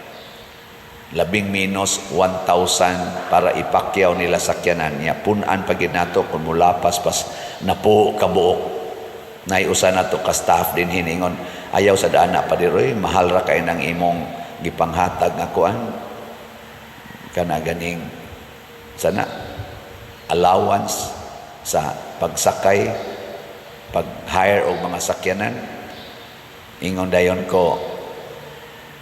Labing minus 1,000 para ipakyaw nila sakyanan niya. Punan pag nato kung mulapas pas napo kabuok. Naiusa na to ka staff din hiningon. Ayaw sa daan na pa diroy, mahal ra kay nang imong gipanghatag nga kuan. Kana ganing sana allowance sa pagsakay, pag-hire og mga sakyanan. Ingon dayon ko,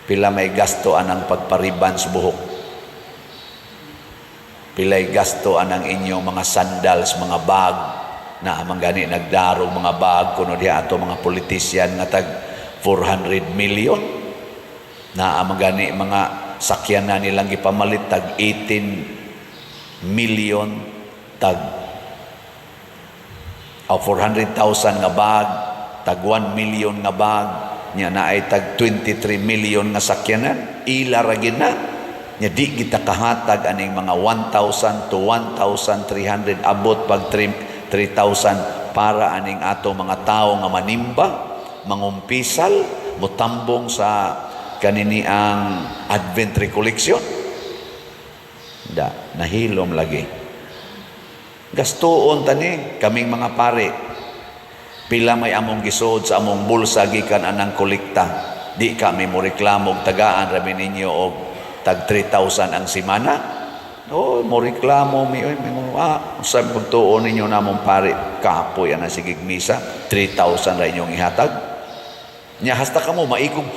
pila may gasto anang pagpariban sa buhok. Pilay gasto anang inyong mga sandals, mga bag, na amang gani nagdarong mga bag, kuno diha ato mga politisyan nga tag 400 million. Na amang gani mga sakyanan nilang gipamalit tag 18 million, tag 400,000 nga bag, tag 1 million nga bag, nya na ay tag 23 million nga sakyanan, ila ra gid na. Nya di kita kahatag aning mga 1,000 to 1,300 abot pag 3,000 para aning ato mga tao nga manimba, mangumpisal, mutambong sa kanini ang Advent Recollection. Nahilom lagi. Gastuon tani kaming mga pare. Pila may among gisod sa among bulsa gikan anang kolekta. Di kami mo reklamo og tagaan rabi ninyo og tag 3,000 ang semana. Mo reklamo mi sabi pagtuon ninyo namong pare, kapoy ana sigig misa, 3,000 ra inyong ihatag. Nya hasta kamo maikog.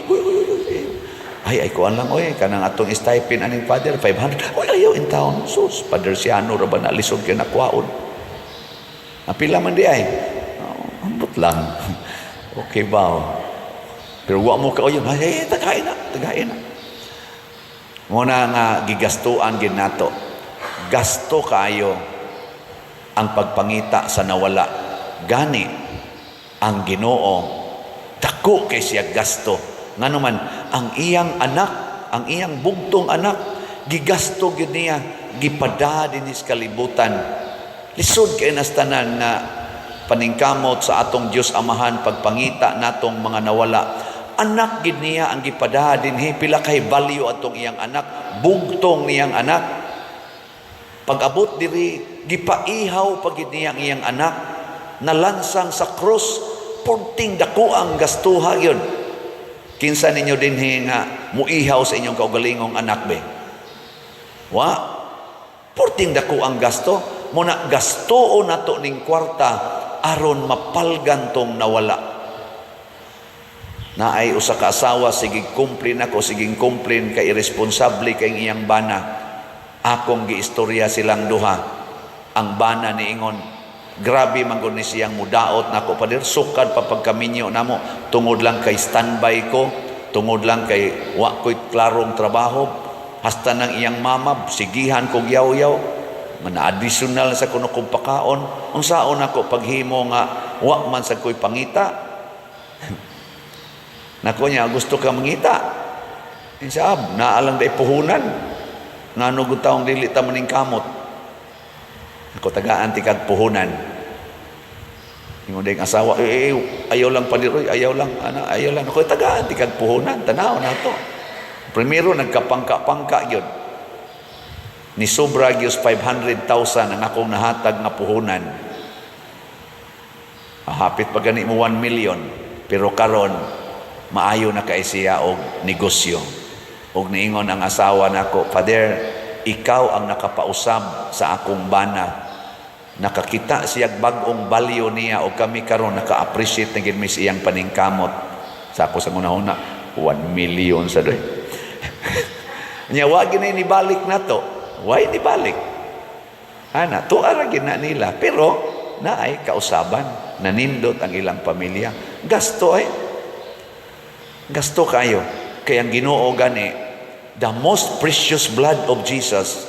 Ay ko lang, oy, kanang atong stipend aning father, 500. Oy, ayaw in town. Sus, Father Siano, ra ba na lisod kay nakwaon. Napila man di ay. Oh, ambot lang. Okay ba? Pero wa mo ka, oy, ay, tagain na. Muna nga, gigastuan gid nato. Gasto kayo ang pagpangita sa nawala. Gani, ang Ginoo, dako kay siya gasto. Nga naman, ang iyang anak, ang iyang bugtong anak, gigasto gid niya, gipada din sa kalibutan. Lisod kay nastanan na paningkamot sa atong Dios Amahan pagpangita natong mga nawala. Anak gid niya ang gipada din, pila kay value atong iyang anak, bugtong niyang anak. Pag-abot diri, gipaihaw pag gid niya ang iyang anak, nalansang sa krus, punting dako ang gastuha yun. Kinsa ninyo din nga muihaw sa inyong kaugalingong anak be? Wa? Porting dako ang gasto. Muna gastoon nato ning kwarta aron mapalgan tong nawala. Na ay usa ka asawa, sige kumplin ako, sige kumplin kay irresponsable kay iyang bana. Akong giistorya silang duha. Ang bana niingon, grabe man gud ni siyang mudaot nako pader, sukad pa pagkaminyo namo, tungod lang kay standby ko, tungod lang kay wa ko'y klarong trabaho, hasta nang iyang mama sigihan kog yaw-yaw, mana additional sa kuno kong pakaon, unsaon ako paghimo nga wa man sa ko'y pangita. Nako niya, gusto ka mangita, insab naalang day puhunan, ngano gud taong dili ta maning kamot. Ako tagaan ti kag puhunan. Ingon ding asawa, ayaw lang padiroy, ayaw lang, ana, ayaw lang. Ako tagaan ti kag puhunan, tanaw na to. Primero nagkapangka-pangka gyud. Ni sobra gyud 500,000 ang akong nahatag nga puhunan. Hapit pa gani mo 1 million, pero karon maayo na kay siya og negosyo. Og niingon ang asawa nako, Father, ikaw ang nakapausab sa akong bana. Nakakita siya bag-ong balyo niya o kami karon naka-appreciate na gid mi siyang paningkamot. Sa ako sa una-una, 1 million sa doy. Nya wa gid ni balik nato. Why ni balik? Ana, tuara gid na nila, pero naay kausaban, nanindot ang ilang pamilya. Gasto ay. Gasto kayo. Kaya ang Ginoo gani, the most precious blood of Jesus,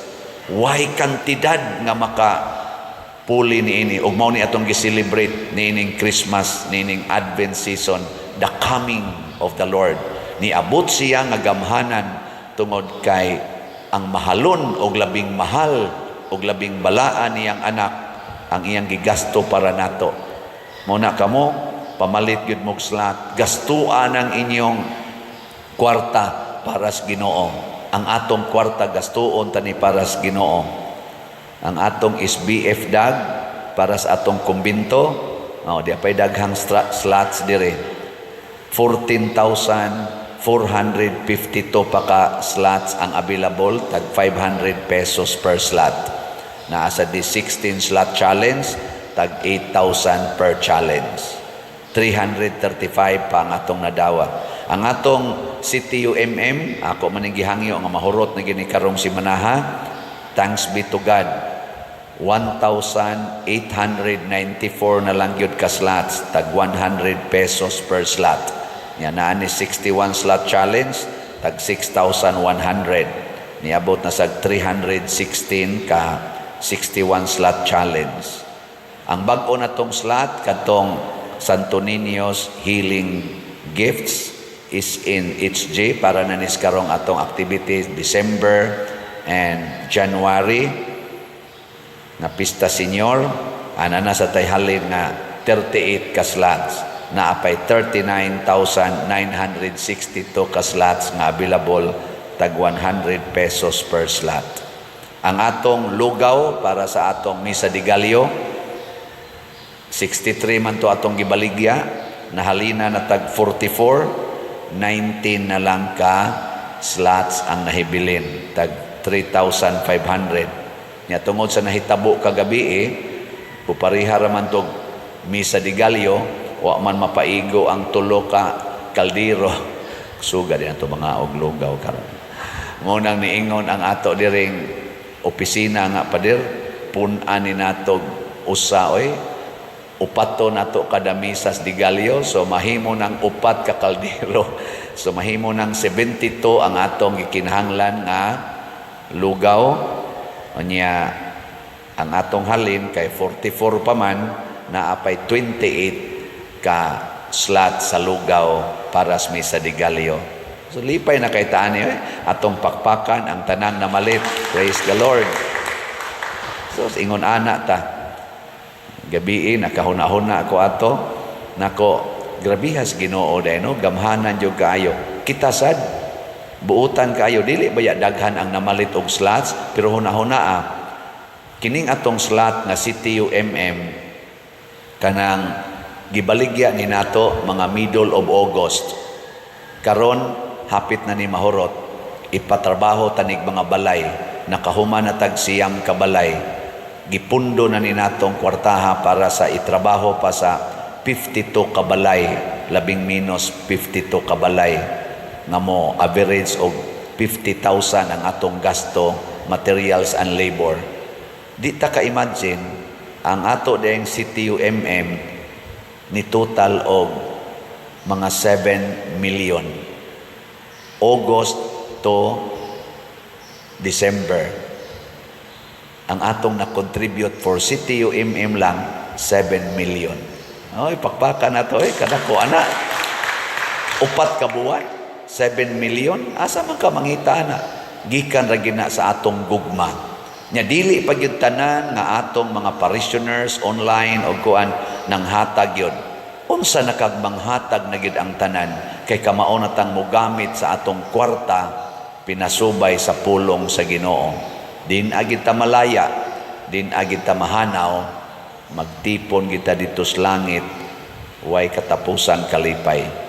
why kantidad nga makapuli niini, ug mao ni atong gi-celebrate niining Christmas, niining Advent season, the coming of the Lord. Niabot siya nga gamhanan tungod kay ang mahalon og labing mahal og labing balaan niyang anak ang iyang gigasto para nato. Mao na kamo pamalit gyud mog slot, gastuan ang inyong kwarta para sa Ginoo. Ang atong kwarta gastuon tani para sa Ginoo. Ang atong SBF dag para sa atong kumbinto, di apay daghang slots dire. 14,452 pa ka slots ang available, tag 500 pesos per slot. Naa sa di 16 slot challenge, tag 8,000 per challenge. 335 pa ang atong nadawat. Ang atong City UMM, ako man gihangyo nga mahurot na gini karong si Manaha. Thanks be to God. 1,894 na lang yun ka slots, tag 100 pesos per slot. Yan na ni 61 slot challenge, tag 6,100. Niabot na sa 316 ka 61 slot challenge. Ang bag-o na tong slot, katong Santo Niño's Healing Gifts, is in HJ para na niskarong atong activities December and January na Pista Senior. Ana na sa tayhalin nga 38 ka slots, na apay 39,962 ka slots nga available, tag 100 pesos per slot. Ang atong lugaw para sa atong Misa de Gallo, 63 man to atong gibaligya, nahalina na tag 44, 19 na lang ka slots ang nahibilin, tag 3,500. Nya tungod sa nahitabo kagabi pupariha raman tog Misa de Gallo, wa man mapaigo ang tulo ka kaldero. Suga din ato mga og lugaw karon. Ngunang niingon ang ato diring opisina nga padir, punan ni natog usa oy, upato nato kada misas di galyo, so mahimo ng upat ka kaldero. So mahimo ng 72 ang atong gikinahanglan nga lugaw. Unya ang atong halin kay 44 pa man, naapay 28 ka slot sa lugaw para sa misa di galyo. So lipay na kay taan atong pakpakan ang tanan na malit. Praise the Lord. So ingon ana ta, gabi nakahuna-huna ako ato, nako grabihas Ginoo day no, gamhanan jud kaayo. Kita sad buutan kaayo, dili baya daghan ang namalit og slots, pero huna-huna kining atong slot nga CTUMM kanang gibaligya ni nato mga middle of August. Karon hapit na ni mahurot, ipatrabaho tanig mga balay, nakahuman na tag siyam ka balay. Gipundo na ni natong kwartaha para sa itrabaho pa sa 52 ka balay, labing minus 52 ka balay, nga mo average og 50,000 ang atong gasto, materials and labor. Di ta ka-imagine ang ato ding CTUMM ni total og mga 7 million. August to December. Ang atong na-contribute for CTUMM lang 7 million. Oy, pakpaka na to kadako ana. Upat ka buwan, 7 million. Asa man ka mangita na? Gikan ra gina sa atong gugma. Nya dili pa gyud tanan nga atong mga parishioners online o kuan nang hatag yun. Unsa nakagmanghatag na gid ang tanan kay kamao na tang mogamit sa atong kwarta pinasubay sa pulong sa Ginoo. Din agid ta malaya, din agid ta mahanaw, magtipon kita dito sa langit, way katapusan kalipay.